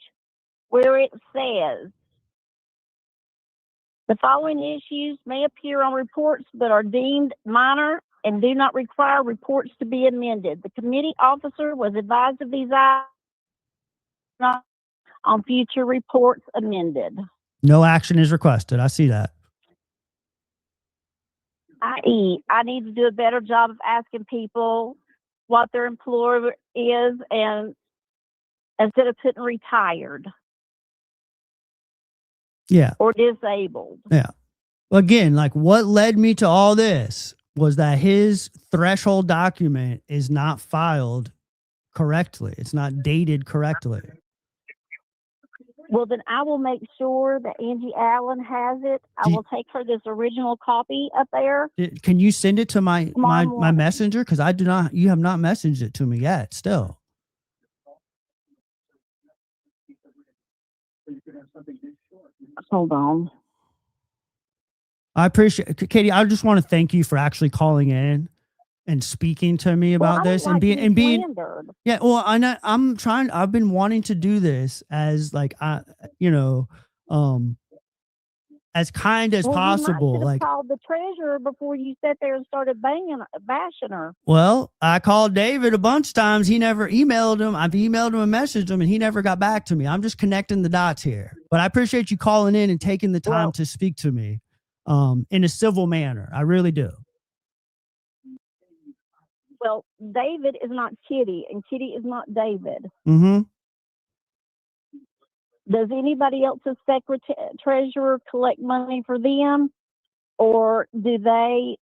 where it says the following issues may appear on reports but are deemed minor and do not require reports to be amended. The committee officer was advised of these items on future reports amended. no action is requested. I see that. I.e., I need to do a better job of asking people what their employer is, and instead of putting retired. Yeah. Or disabled. Yeah. Again, like what led me to all this was that his threshold document is not filed correctly. It's not dated correctly. Well, then I will make sure that Angie Allen has it. I will take her this original copy up there. Can you send it to my messenger? Because you have not messaged it to me yet still. Hold on. I appreciate Katie. I just want to thank you for actually calling in and speaking to me Well, about I don't this like to be being slandered. yeah. Well, I'm trying. I've been wanting to do this as like you know, as kind as Well, you might possible. should have Like, called the treasurer before you sat there and started bashing her. well, I called David a bunch of times. He never emailed him. I've emailed him and messaged him, and he never got back to me. I'm just connecting the dots here. But I appreciate you calling in and taking the time Well- to speak to me, in a civil manner. I really do. Well, David is not Kitty, and Kitty is not David. Mm-hmm. Does anybody else's treasurer collect money for them, or do they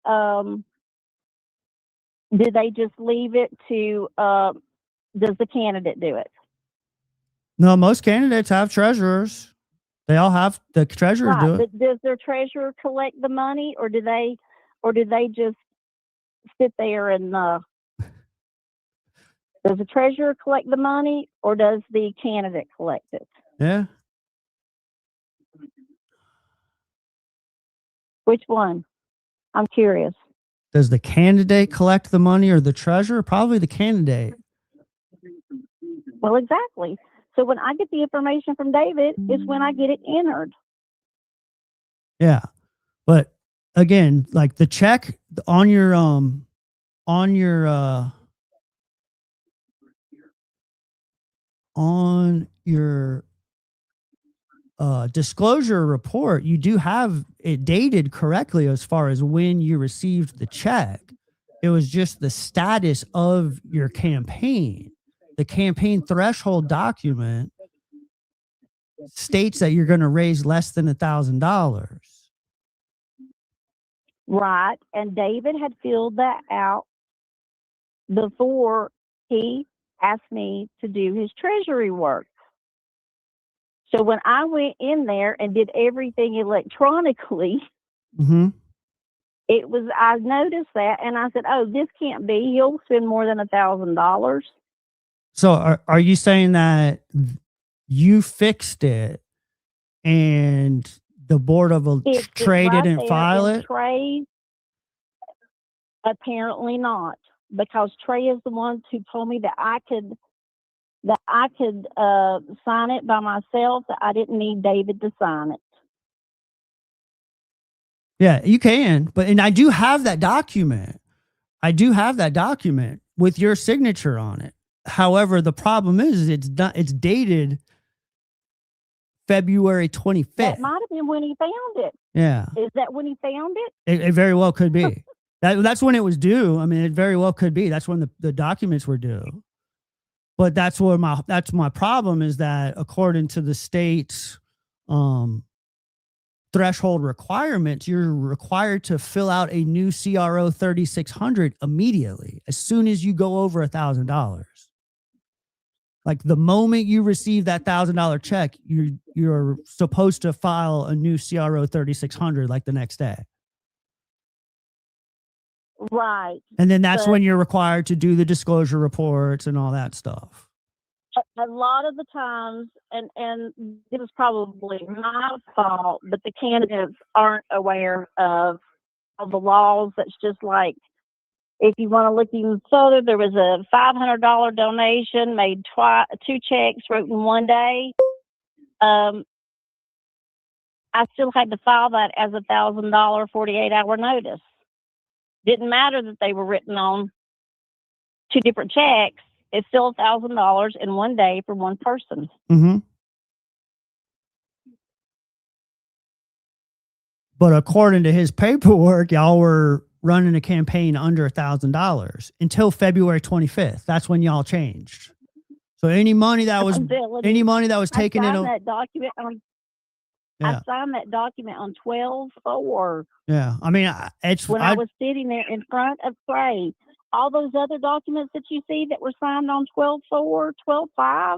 just leave it to? Does the candidate do it? No, most candidates have treasurers. They all have the treasurers Right, do it. but does their treasurer collect the money, or do they just sit there and? Does the treasurer collect the money, or does the candidate collect it? Yeah. Which one? I'm curious. Does the candidate collect the money or the treasurer? Probably the candidate. Well, exactly. So when I get the information from David, is when I get it entered. Yeah. But again, like the check on your disclosure report, you do have it dated correctly as far as when you received the check. It was just the status of your campaign. The campaign threshold document states that you're going to raise less than $1,000. Right. And David had filled that out before he asked me to do his treasury work. So when I went in there and did everything electronically, Mm-hmm. I noticed that, and I said, "Oh, this can't be. He'll spend more than $1,000." So are you saying that you fixed it and the board of It's trade right didn't there file in it? Trey, apparently not, because Trey is the one who told me that I could sign it by myself. That I didn't need David to sign it. Yeah, you can. And I do have that document. I do have that document with your signature on it. However, the problem is it's dated February 25th. That might have been when he found it. Yeah. Is that when he found it? It very well could be. That's when it was due. I mean, it very well could be. That's when the documents were due. But that's my problem is that according to the state's threshold requirements, you're required to fill out a new CRO 3600 immediately as soon as you go over $1,000. Like the moment you receive that $1,000 check, you're supposed to file a new CRO 3600 like the next day. Right. And then that's But- when you're required to do the disclosure reports and all that stuff. A lot of the times, and it was probably my fault, but the candidates aren't aware of the laws. That's just like, if you want to look even further, there was a $500 donation made two checks wrote in one day. I still had to file that as $1,000 48-hour notice. Didn't matter that they were written on two different checks. It's still $1,000 in one day for one person. Mm-hmm. But according to his paperwork, y'all were running a campaign under $1,000 until February 25th. That's when y'all changed. So any money that was taken in, that document on. Yeah. I signed that document on 12/4 yeah. I mean, I was sitting there in front of Trey. All those other documents that you see that were signed on 12/4, 12/5.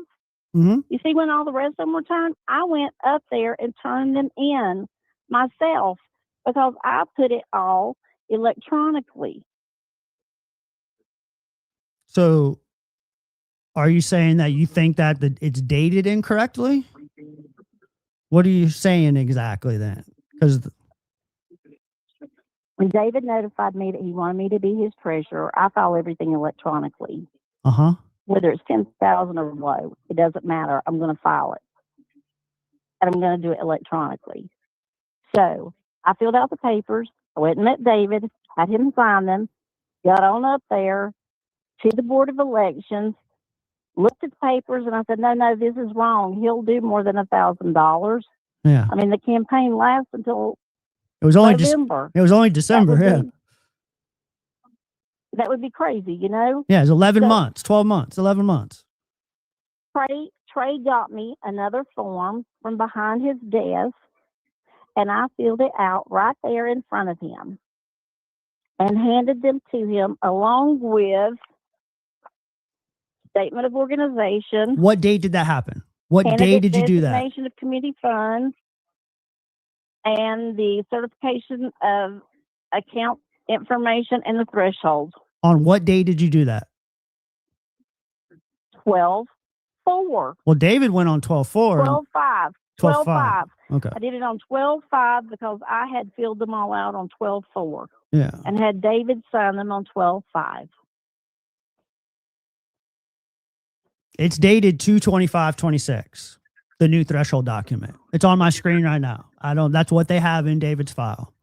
Mm-hmm. You see when all the rest of them were signed? I went up there and turned them in myself because I put it all electronically. So are you saying that you think that it's dated incorrectly? What are you saying exactly then? Because When David notified me that he wanted me to be his treasurer, I file everything electronically. Uh-huh. Whether it's 10,000 or low, it doesn't matter. I'm going to file it. And I'm going to do it electronically. So I filled out the papers. I went and met David, had him sign them, got on up there to the Board of Elections, looked at the papers, and I said, no, this is wrong. He'll do more than $1,000. Yeah. I mean, the campaign lasts until It was only November. it was only December, yeah. That would be crazy, you know? Yeah, it's 11 So- months, 12 months, 11 months. Trey got me another form from behind his desk, and I filled it out right there in front of him and handed them to him along with statement of organization. What date did that happen? What day candidate did you do that? designation of committee funds, and the certification of account information and the threshold. On what day did you do that? 12/4. Well, David went on 12/4. 12/5. 12/5. 12/5. Okay. I did it on 12/5 because I had filled them all out on 12/4 Yeah. and had David sign them on 12/5. It's dated 2/25/26. The new threshold document. It's on my screen right now. That's what they have in David's file.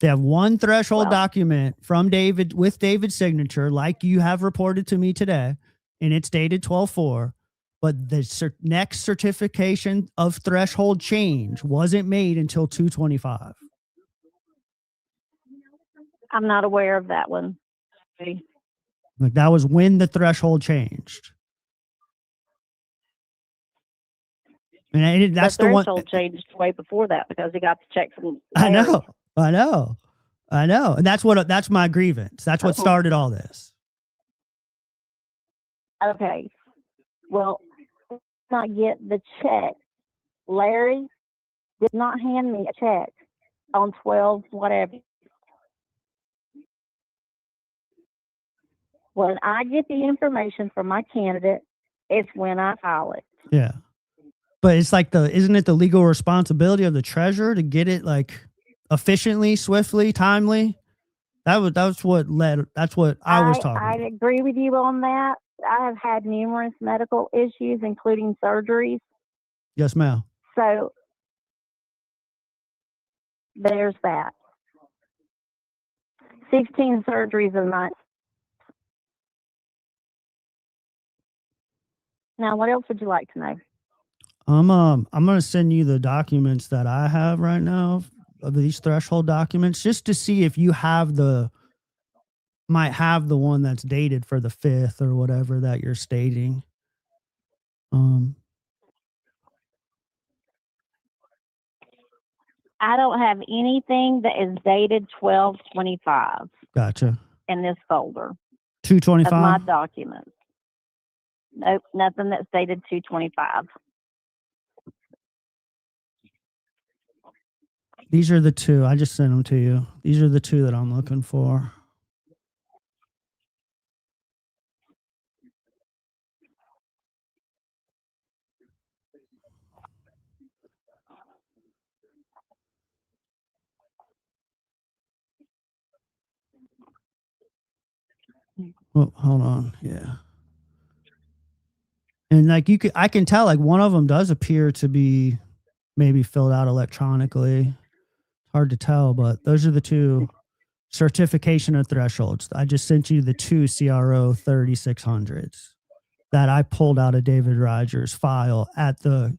They have one threshold Wow. document from David with David's signature, like you have reported to me today, and it's dated 12/4. But the next certification of threshold change wasn't made until 2/25. I'm not aware of that one. Like that was when the threshold changed. And that's the one. threshold changed way before that because he got the check from I Larry. know. And that's my grievance. That's what Okay. started all this. Okay. Well, I did not get the check. Larry did not hand me a check on 12 whatever. When I get the information from my candidate, it's when I file it. Yeah. But it's like isn't it the legal responsibility of the treasurer to get it like efficiently, swiftly, timely? That's what I was talking I about. agree with you on that. I have had numerous medical issues, including surgeries. Yes, ma'am. So there's that. 16 surgeries a month. Now, what else would you like to know? I'm gonna send you the documents that I have right now of these threshold documents, just to see if you might have the one that's dated for the 5th or whatever that you're stating. I don't have anything that is dated 12/25 Gotcha. in this folder of 2/25. my documents. Nope, nothing that's dated 2/25. These are the two. I just sent them to you. These are the two that I'm looking for. Oh, hold on. Yeah. And like I can tell like one of them does appear to be maybe filled out electronically. Hard to tell, but those are the two certification of thresholds. I just sent you the two CRO 3600s that I pulled out of David Rogers' file at the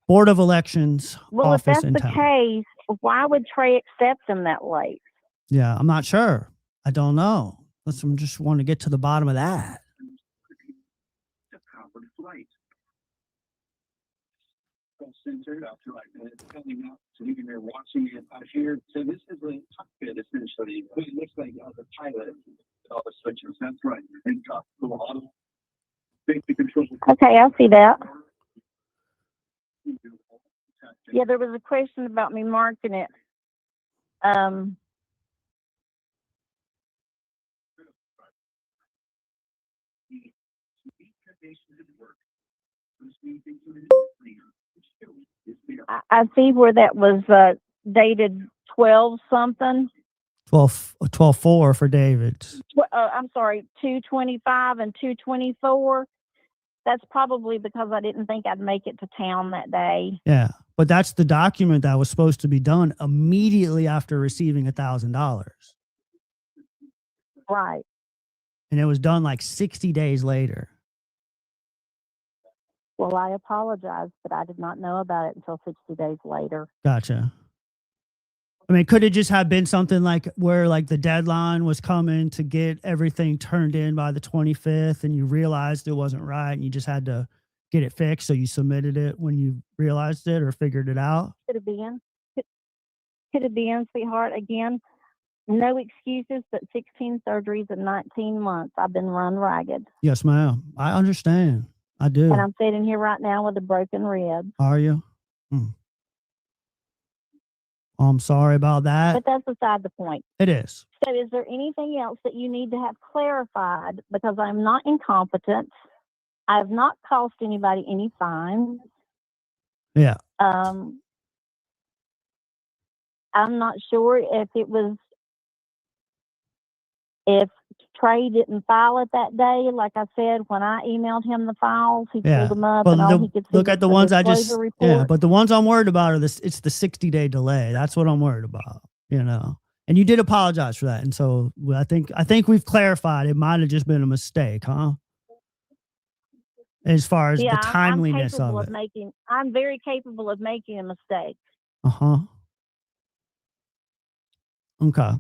Board of Elections Well, if office that's in the town. case, why would Trey accept them that late? Yeah, I'm not sure. I don't know. Let's just want to get to the bottom of that. Centered after like coming up, so you can hear watching it out here. So this is a cockpit essentially. It looks like the pilot with all the switches. That's right. And got the auto safety control. Okay, I see that. Yeah, there was a question about me marking it. I see where that was dated 12 something. 12.4 for David's. I'm sorry, 225 and 224. That's probably because I didn't think I'd make it to town that day. Yeah, but that's the document that was supposed to be done immediately after receiving $1,000, Right. and it was done like 60 days later. Well, I apologize, but I did not know about it until 60 days later. Gotcha. I mean, could it just have been something like where like the deadline was coming to get everything turned in by the 25th and you realized it wasn't right and you just had to get it fixed, so you submitted it when you realized it or figured it out? Could have been. Could have been, sweetheart. Again, no excuses, but 16 surgeries in 19 months. I've been run ragged. Yes, ma'am. I understand. I do. And I'm sitting here right now with a broken rib. Are you? I'm sorry about that. But that's beside the point. It is. So is there anything else that you need to have clarified? Because I'm not incompetent. I have not cost anybody any fines. Yeah. I'm not sure if Trey didn't file it that day. Like I said, when I emailed him the files, he Yeah. pulled them up But and all he could see look was at the ones I just, disclosure yeah, report. but the ones I'm worried about are it's the 60-day delay. That's what I'm worried about, you know. And you did apologize for that. And so I think we've clarified it might have just been a mistake, huh? As far as the timeliness of it. I'm very capable of making a mistake. Uh-huh. Okay.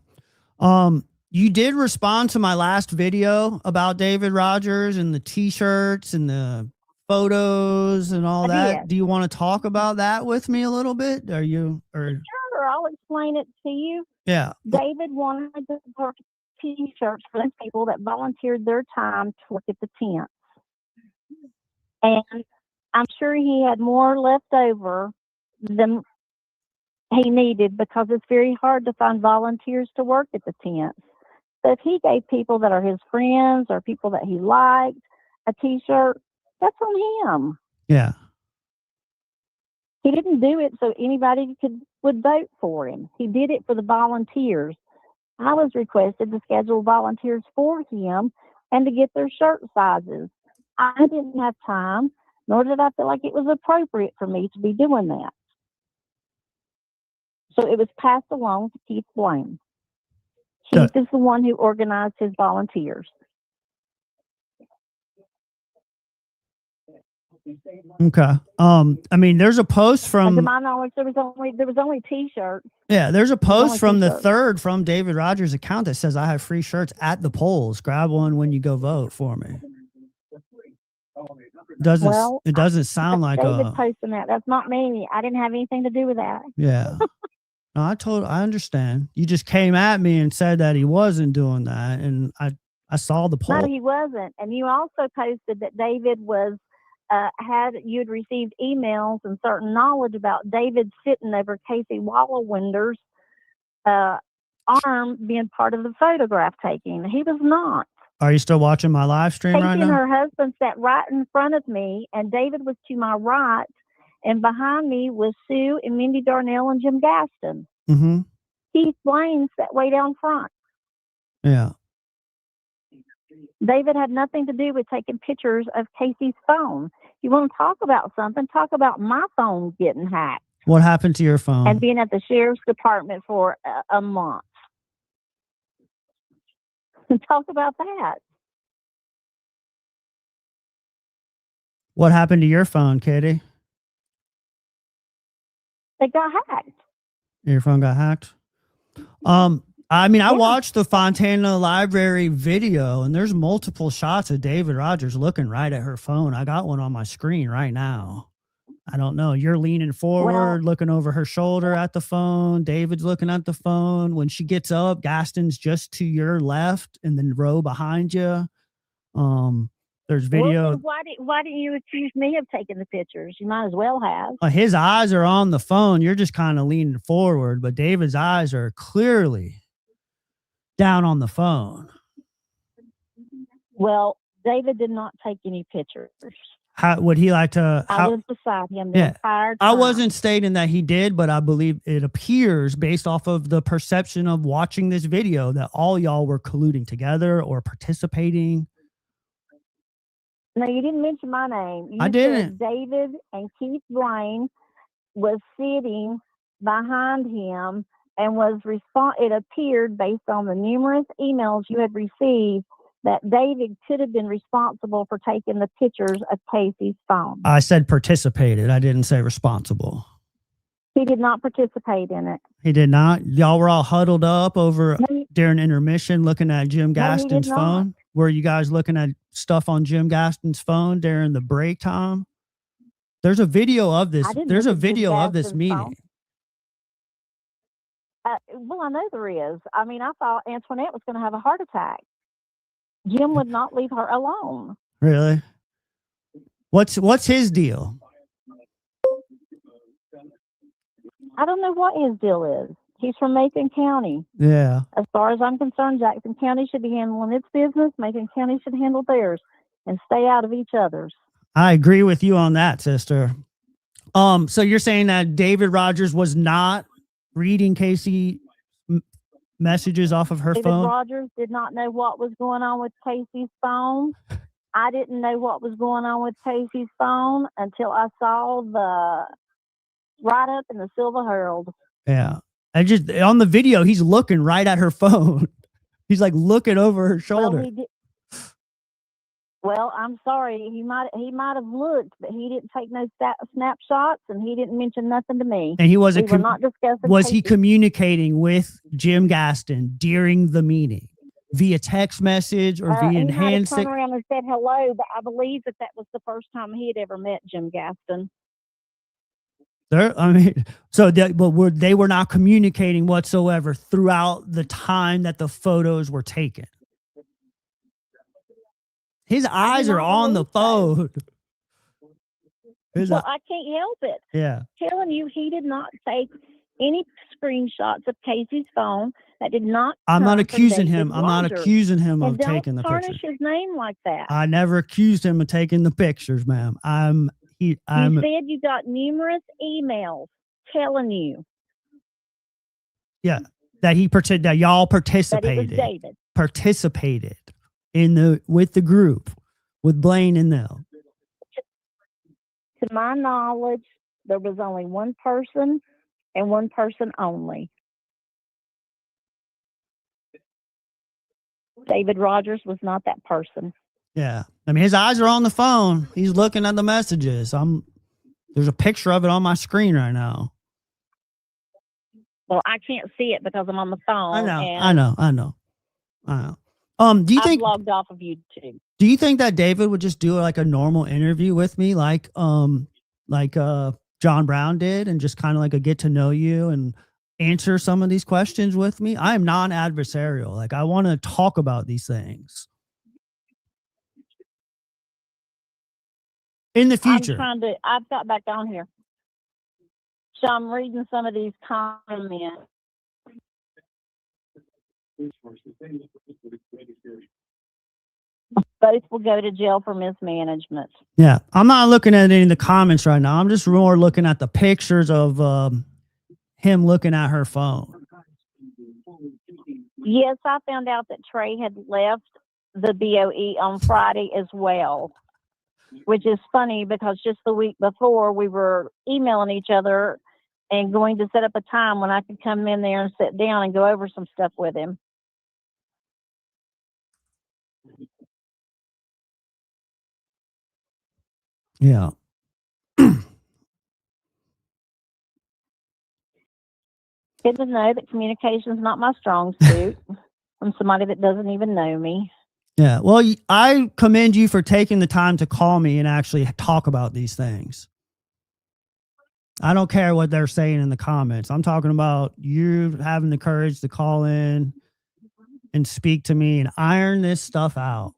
You did respond to my last video about David Rogers and the t-shirts and the photos and all that. did. Do you want to talk about that with me a little bit? Sure, I'll explain it to you. Yeah. David wanted to purchase t-shirts for those people that volunteered their time to work at the tent. And I'm sure he had more left over than he needed because it's very hard to find volunteers to work at the tent. So if he gave people that are his friends or people that he liked a t-shirt, that's on him. Yeah. He didn't do it so anybody would vote for him. He did it for the volunteers. I was requested to schedule volunteers for him and to get their shirt sizes. I didn't have time, nor did I feel like it was appropriate for me to be doing that. So it was passed along to Keith Blaine. Keith is the one who organized his volunteers. Okay. I mean, there's a post And from to my knowledge, there was only t-shirts. yeah, there's a post only from the t-shirts. 3rd from David Rogers' account that says I have free shirts at the polls. Grab one when you go vote for me. It doesn't sound like David posting that. That's not me. I didn't have anything to do with that. yeah. No, I understand. You just came at me and said that he wasn't doing that, and I saw the poll. No, he wasn't. And you also posted that David was you'd received emails and certain knowledge about David sitting over Casey Wallowinder's arm being part of the photograph taking. He was not. Are you still watching my live stream Casey right and now? her husband sat right in front of me, and David was to my right, and behind me was Sue and Mindy Darnell and Jim Gaston. Mm-hmm. Keith Blaine sat way down front. Yeah. David had nothing to do with taking pictures of Casey's phone. You want to talk about something, talk about my phone getting hacked What happened to your phone? and being at the sheriff's department for a month. Talk about that. What happened to your phone, Katie? It got hacked. Your phone got hacked? I mean, I Yeah. watched the Fontana Library video, and there's multiple shots of David Rogers looking right at her phone. I got one on my screen right now. I don't know. You're leaning forward, looking over her shoulder at the phone. David's looking at the phone. When she gets up, Gaston's just to your left and then row behind you. There's video. Well, why didn't you accuse me of taking the pictures? You might as well have. His eyes are on the phone. You're just kind of leaning forward, but David's eyes are clearly down on the phone. Well, David did not take any pictures. How would he like to? I How, was beside him the Yeah. entire time. I wasn't stating that he did, but I believe it appears based off of the perception of watching this video that all y'all were colluding together or participating. No, you didn't mention my name. You I said didn't. David and Keith Blaine was sitting behind him and was it appeared based on the numerous emails you had received that David could have been responsible for taking the pictures of Casey's phone. I said participated. I didn't say responsible. He did not participate in it. He did not. Y'all were all huddled up over No, during intermission looking at Jim No, he did Gaston's not. phone. Were you guys looking at stuff on Jim Gaston's phone during the break time? There's a video of this. I didn't There's a look at Jim video of this Gaston's meeting. phone. Well, I know there is. I mean, I thought Antoinette was going to have a heart attack. Jim would not leave her alone. Really? What's his deal? I don't know what his deal is. He's from Macon County. Yeah. As far as I'm concerned, Jackson County should be handling its business. Macon County should handle theirs and stay out of each other's. I agree with you on that, sister. So you're saying that David Rogers was not reading Casey messages off of her David phone? Rogers did not know what was going on with Casey's phone. I didn't know what was going on with Casey's phone until I saw the write-up in the Silver Herald. Yeah. I just on the video, he's looking right at her phone. He's like looking over her shoulder. Well, I'm sorry. He might have looked, but he didn't take no snapshots, and he didn't mention nothing to me. And he wasn't. We were not discussing. Was he Casey. communicating with Jim Gaston during the meeting via text message or via He might have enhanced? turned around and said hello, but I believe that was the first time he had ever met Jim Gaston. I mean, so they were not communicating whatsoever throughout the time that the photos were taken. His eyes are on the phone. Well, I can't help it. Yeah. Telling you, he did not take any screenshots of Casey's phone. That did not. I'm not come from accusing David him. I'm not Rogers. accusing him And of don't taking the tarnish pictures. his name like that. I never accused him of taking the pictures, ma'am. You said you got numerous emails telling you that that y'all that it was participated. David. Participated with the group with Blaine and them. To my knowledge, there was only one person and one person only. David Rogers was not that person. Yeah. I mean, his eyes are on the phone. He's looking at the messages. There's a picture of it on my screen right now. Well, I can't see it because I'm on the phone. I know. and Do you I've think logged off of YouTube. do you think that David would just do like a normal interview with me like John Brown did and just kind of like a get to know you and answer some of these questions with me? I am non-adversarial. Like I want to talk about these things. In the future. I've got back on here. So I'm reading some of these comments. Both will go to jail for mismanagement. Yeah. I'm not looking at any of the comments right now. I'm just more looking at the pictures of him looking at her phone. Yes, I found out that Trey had left the BOE on Friday as well, which is funny because just the week before we were emailing each other and going to set up a time when I could come in there and sit down and go over some stuff with him. Yeah. Good to know that communication is not my strong suit from somebody that doesn't even know me. Yeah. Well, I commend you for taking the time to call me and actually talk about these things. I don't care what they're saying in the comments. I'm talking about you having the courage to call in and speak to me and iron this stuff out.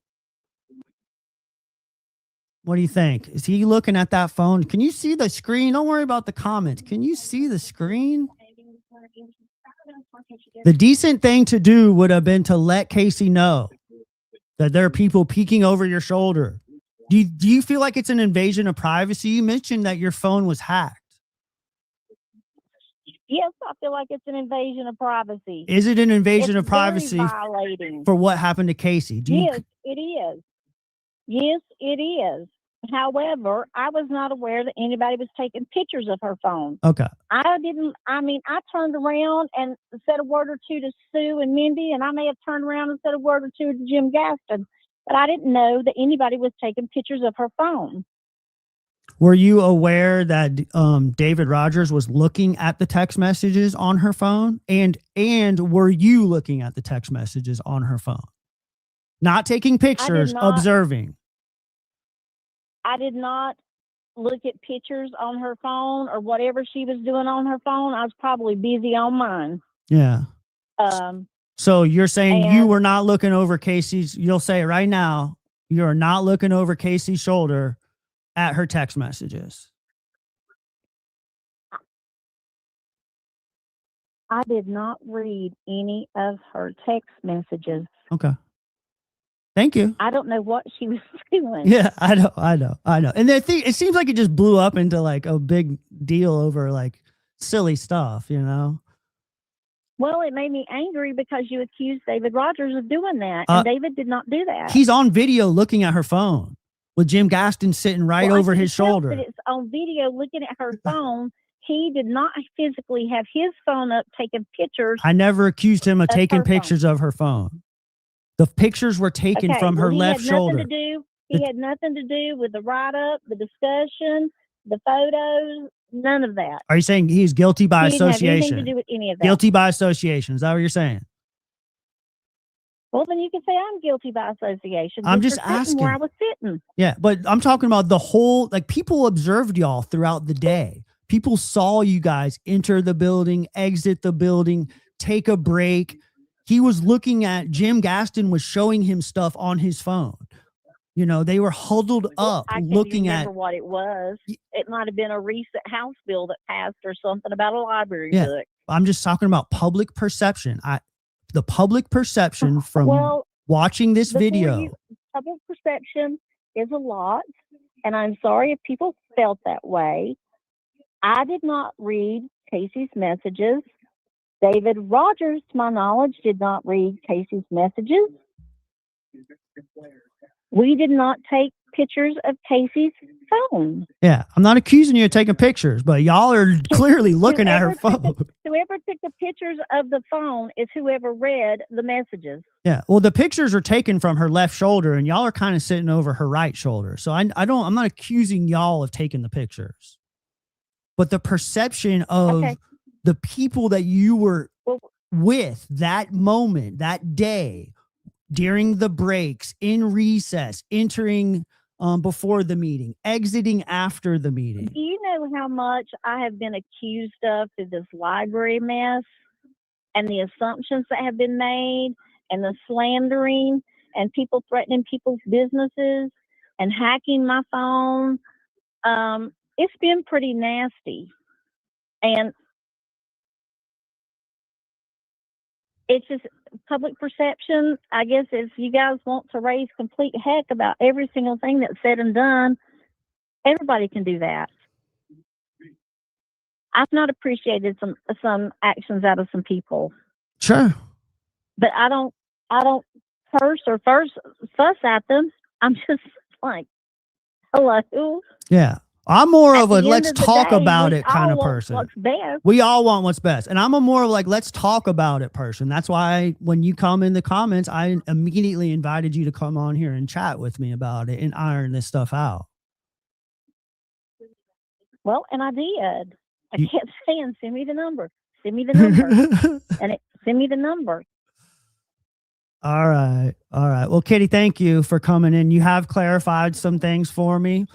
What do you think? Is he looking at that phone? Can you see the screen? Don't worry about the comments. Can you see the screen? The decent thing to do would have been to let Casey know that there are people peeking over your shoulder Do you feel like it's an invasion of privacy? You mentioned that your phone was hacked. Yes, I feel like it's an invasion of privacy. Is it an invasion It's of privacy very violating. for what happened to Casey? Yes, it is. Yes, it is. However, I was not aware that anybody was taking pictures of her phone. Okay. I turned around and said a word or two to Sue and Mindy, and I may have turned around and said a word or two to Jim Gaston, but I didn't know that anybody was taking pictures of her phone. Were you aware that David Rogers was looking at the text messages on her phone? And were you looking at the text messages on her phone? Not taking pictures, observing. I did not look at pictures on her phone or whatever she was doing on her phone. I was probably busy on mine. Yeah. So you're saying you and- were not looking over Casey's, you'll say it right now, you're not looking over Casey's shoulder at her text messages. I did not read any of her text messages. Okay. Thank you. I don't know what she was doing. Yeah, I know. And the thing, it seems like it just blew up into like a big deal over like silly stuff, you know? Well, it made me angry because you accused David Rogers of doing that, and David did not do that. He's on video looking at her phone with Jim Gaston sitting right over his shoulder. That it's on video looking at her phone. He did not physically have his phone up taking pictures. I never accused him of taking pictures of her phone. The pictures were taken from her left shoulder. He had nothing to do with the write-up, the discussion, the photos, none of that. Are you saying he's guilty by He didn't have association? anything to do with any of that. Guilty by association. Is that what you're saying? Well, then you can say I'm guilty by association. I'm just for sitting asking. where I was sitting. Yeah, but I'm talking about the whole, like, people observed y'all throughout the day. People saw you guys enter the building, exit the building, take a break. He was looking at, Jim Gaston was showing him stuff on his phone. You know, they were huddled up I can't looking remember at what it was. It might have been a recent House bill that passed or something about a library Yeah. book. I'm just talking about public perception. The public perception from watching this video. Public perception is a lot, and I'm sorry if people felt that way. I did not read Casey's messages. David Rogers, to my knowledge, did not read Casey's messages. We did not take pictures of Casey's phone. Yeah, I'm not accusing you of taking pictures, but y'all are clearly looking at her phone. Whoever took the pictures of the phone is whoever read the messages. Yeah, well, the pictures are taken from her left shoulder, and y'all are kind of sitting over her right shoulder. So I'm not accusing y'all of taking the pictures, but the perception of the people that you were with that moment, that day, during the breaks, in recess, entering before the meeting, exiting after the meeting. Do you know how much I have been accused of through this library mess, and the assumptions that have been made, and the slandering, and people threatening people's businesses, and hacking my phone? It's been pretty nasty. And it's just public perception. I guess if you guys want to raise complete heck about every single thing that's said and done, everybody can do that. I've not appreciated some actions out of some people. Sure. But I don't curse or fuss at them. I'm just like, hello. Yeah. I'm more of a At the let's end of the talk day, about we it kind of all want person. what's best. We all want what's best. And I'm a more of like, let's talk about it person. That's why when you come in the comments, I immediately invited you to come on here and chat with me about it and iron this stuff out. Well, and I did. I kept saying, send me the number. Send me the number. Send me the number. All right. Well, Kitty, thank you for coming in. You have clarified some things for me.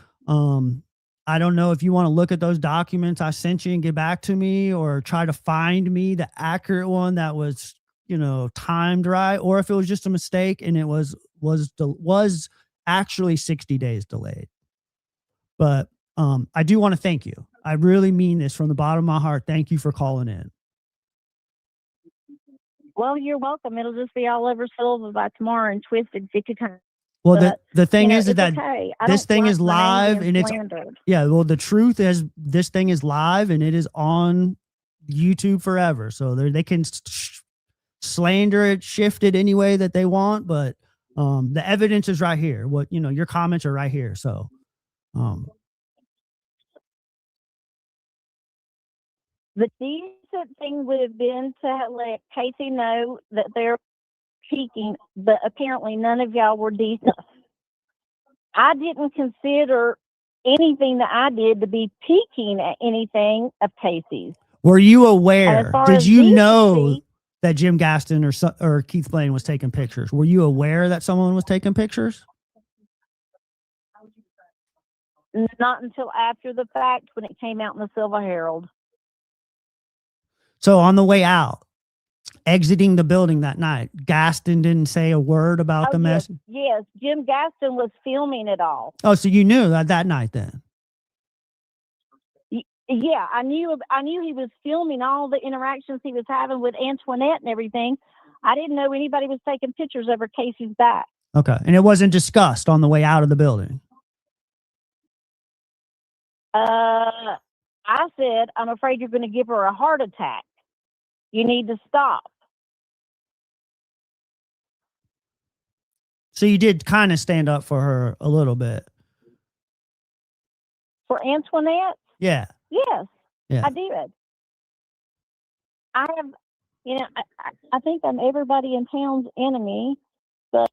I don't know if you want to look at those documents I sent you and get back to me, or try to find me the accurate one that was, timed right, or if it was just a mistake and it was actually 60 days delayed. But I do want to thank you. I really mean this from the bottom of my heart. Thank you for calling in. Well, you're welcome. It'll just be all over Silva by tomorrow and twisted 50 times. Well, But, the thing is it's that okay. I this don't thing like is my name live being and it's slandered. yeah. Well, the truth is this thing is live and it is on YouTube forever. So they can slander it, shift it any way that they want, but the evidence is right here. What your comments are right here. So The decent thing would have been to let Casey know that they're peeking, but apparently none of y'all were decent. I didn't consider anything that I did to be peeking at anything of Casey's. were you And aware? as far Did as you know decency, that Jim Gaston or Keith Blaine was taking pictures? Were you aware that someone was taking pictures? not until after the fact when it came out in the Silver Herald. So on the way out, exiting the building that night, Gaston didn't say a word about the mess. Yes, Jim Gaston was filming it all. Oh, so you knew that night then? Yeah, I knew he was filming all the interactions he was having with Antoinette and everything. I didn't know anybody was taking pictures over Casey's back. Okay, and it wasn't discussed on the way out of the building. I said, I'm afraid you're going to give her a heart attack. You need to stop. So you did kind of stand up for her a little bit. For Antoinette? Yeah. Yes, Yeah. I did. I have, I think I'm everybody in town's enemy, but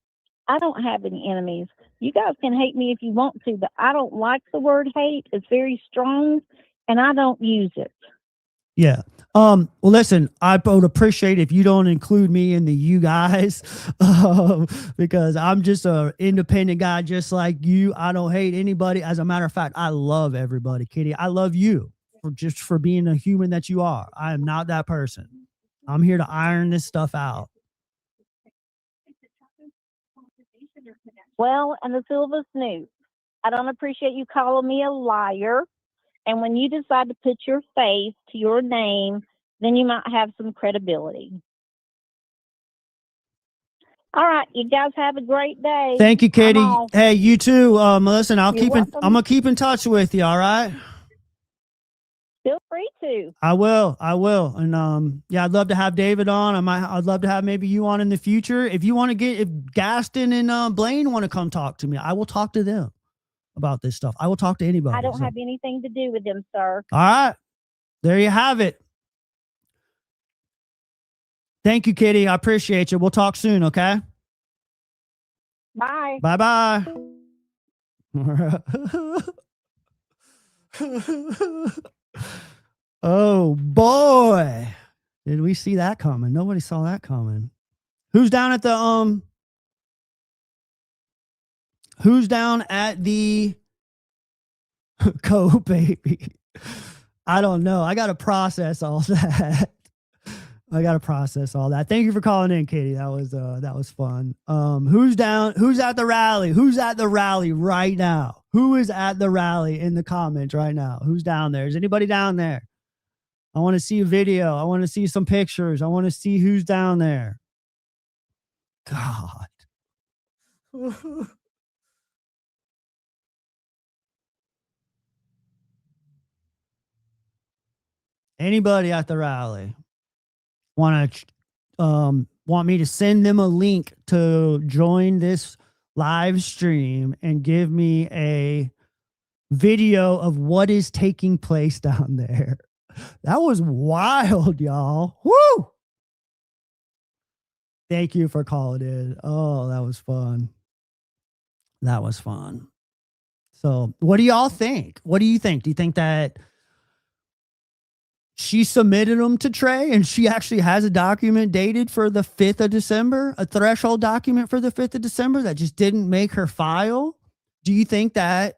I don't have any enemies. You guys can hate me if you want to, but I don't like the word hate. It's very strong, and I don't use it. Yeah. Well, listen, I would appreciate if you don't include me in the you guys, because I'm just an independent guy just like you. I don't hate anybody. As a matter of fact, I love everybody, Kitty. I love you for being a human that you are. I am not that person. I'm here to iron this stuff out. Well, and the Silva Snoop, I don't appreciate you calling me a liar. And when you decide to put your face to your name, then you might have some credibility. All right, you guys have a great day. Thank you, Kitty. I'm off. Hey, you too. Listen, I'm welcome. gonna keep in touch with you. All right. Feel free to. I will. And yeah, I'd love to have David on. I'd love to have maybe you on in the future. If you want to if Gaston and Blaine want to come talk to me, I will talk to them about this stuff. I will talk to anybody. I don't have anything to do with them, sir. All right. There you have it. Thank you, Kitty. I appreciate you. We'll talk soon, okay? Bye. Bye-bye. Oh, boy. Did we see that coming? Nobody saw that coming. Who's down at the Go, baby? I don't know. I got to process all that. Thank you for calling in, Katie. That was fun. Who's at the rally? Who's at the rally right now? Who is at the rally in the comments right now? Who's down there? Is anybody down there? I want to see a video. I want to see some pictures. I want to see who's down there. God. Anybody at the rally want me to send them a link to join this live stream and give me a video of what is taking place down there? That was wild, y'all. Woo! Thank you for calling in. Oh, that was fun. So what do y'all think? What do you think? Do you think that she submitted them to Trey and she actually has a document dated for the 5th of December, a threshold document for the 5th of December that just didn't make her file? Do you think that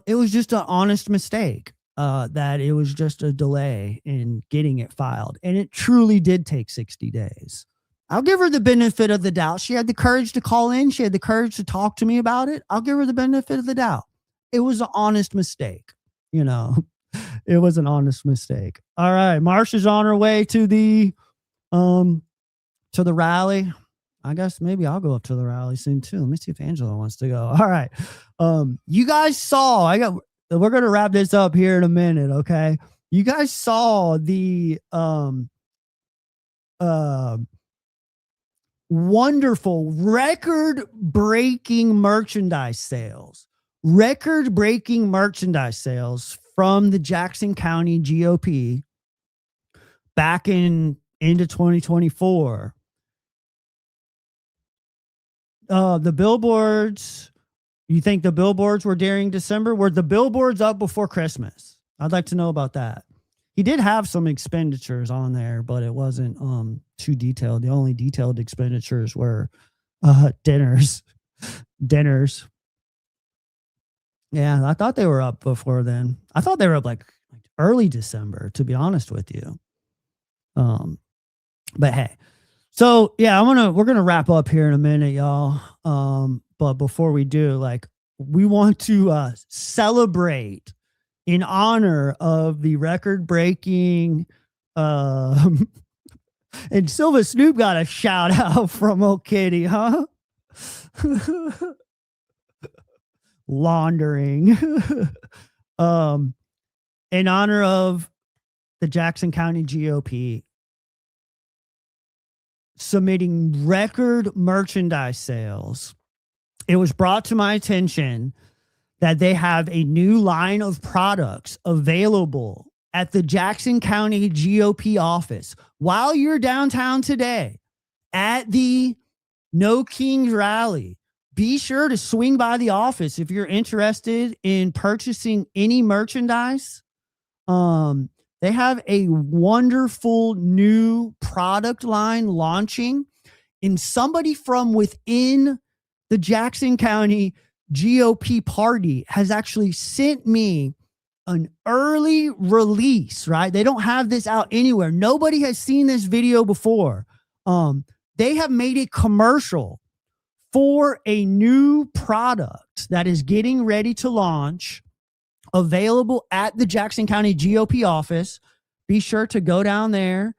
it was just an honest mistake, that it was just a delay in getting it filed? And it truly did take 60 days. I'll give her the benefit of the doubt. She had the courage to call in. She had the courage to talk to me about it. I'll give her the benefit of the doubt. It was an honest mistake, It was an honest mistake. All right. Marsha's on her way to the rally. I guess maybe I'll go up to the rally soon too. Let me see if Angela wants to go. All right. You guys saw, we're going to wrap this up here in a minute. Okay. You guys saw the, wonderful record-breaking merchandise sales from the Jackson County GOP back into 2024. The billboards, you think the billboards were during December? Were the billboards up before Christmas? I'd like to know about that. He did have some expenditures on there, but it wasn't too detailed. The only detailed expenditures were dinners. Yeah, I thought they were up before then. I thought they were up like early December, to be honest with you. But hey, so yeah, we're gonna wrap up here in a minute, y'all. But before we do, we want to celebrate in honor of the record-breaking, and Silva Snoop got a shout out from Old Kitty, huh? Laundering. In honor of the Jackson County GOP submitting record merchandise sales, it was brought to my attention that they have a new line of products available at the Jackson County GOP office. While you're downtown today at the No Kings rally, be sure to swing by the office if you're interested in purchasing any merchandise. They have a wonderful new product line launching, and somebody from within the Jackson County GOP party has actually sent me an early release, right? They don't have this out anywhere. Nobody has seen this video before. They have made a commercial for a new product that is getting ready to launch, available at the Jackson County GOP office. Be sure to go down there,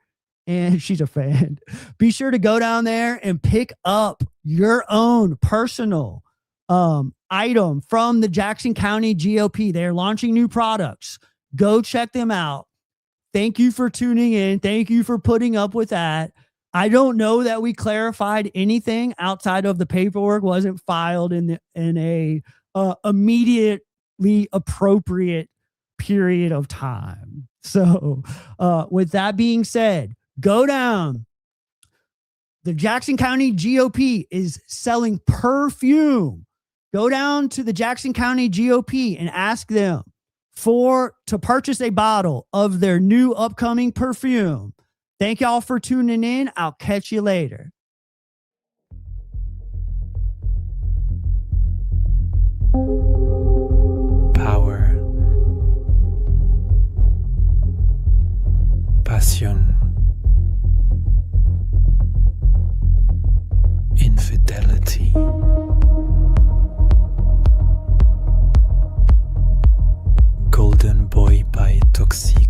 and she's a fan. Be sure to go down there and pick up your own personal item from the Jackson County GOP. They're launching new products. Go check them out. Thank you for tuning in. Thank you for putting up with that. I don't know that we clarified anything outside of the paperwork wasn't filed in a immediately appropriate period of time. So with that being said, go down. The Jackson County GOP is selling perfume. Go down to the Jackson County GOP and ask them to purchase a bottle of their new upcoming perfume. Thank y'all for tuning in. I'll catch you later. Power, passion, infidelity, Golden Boy by Toxic.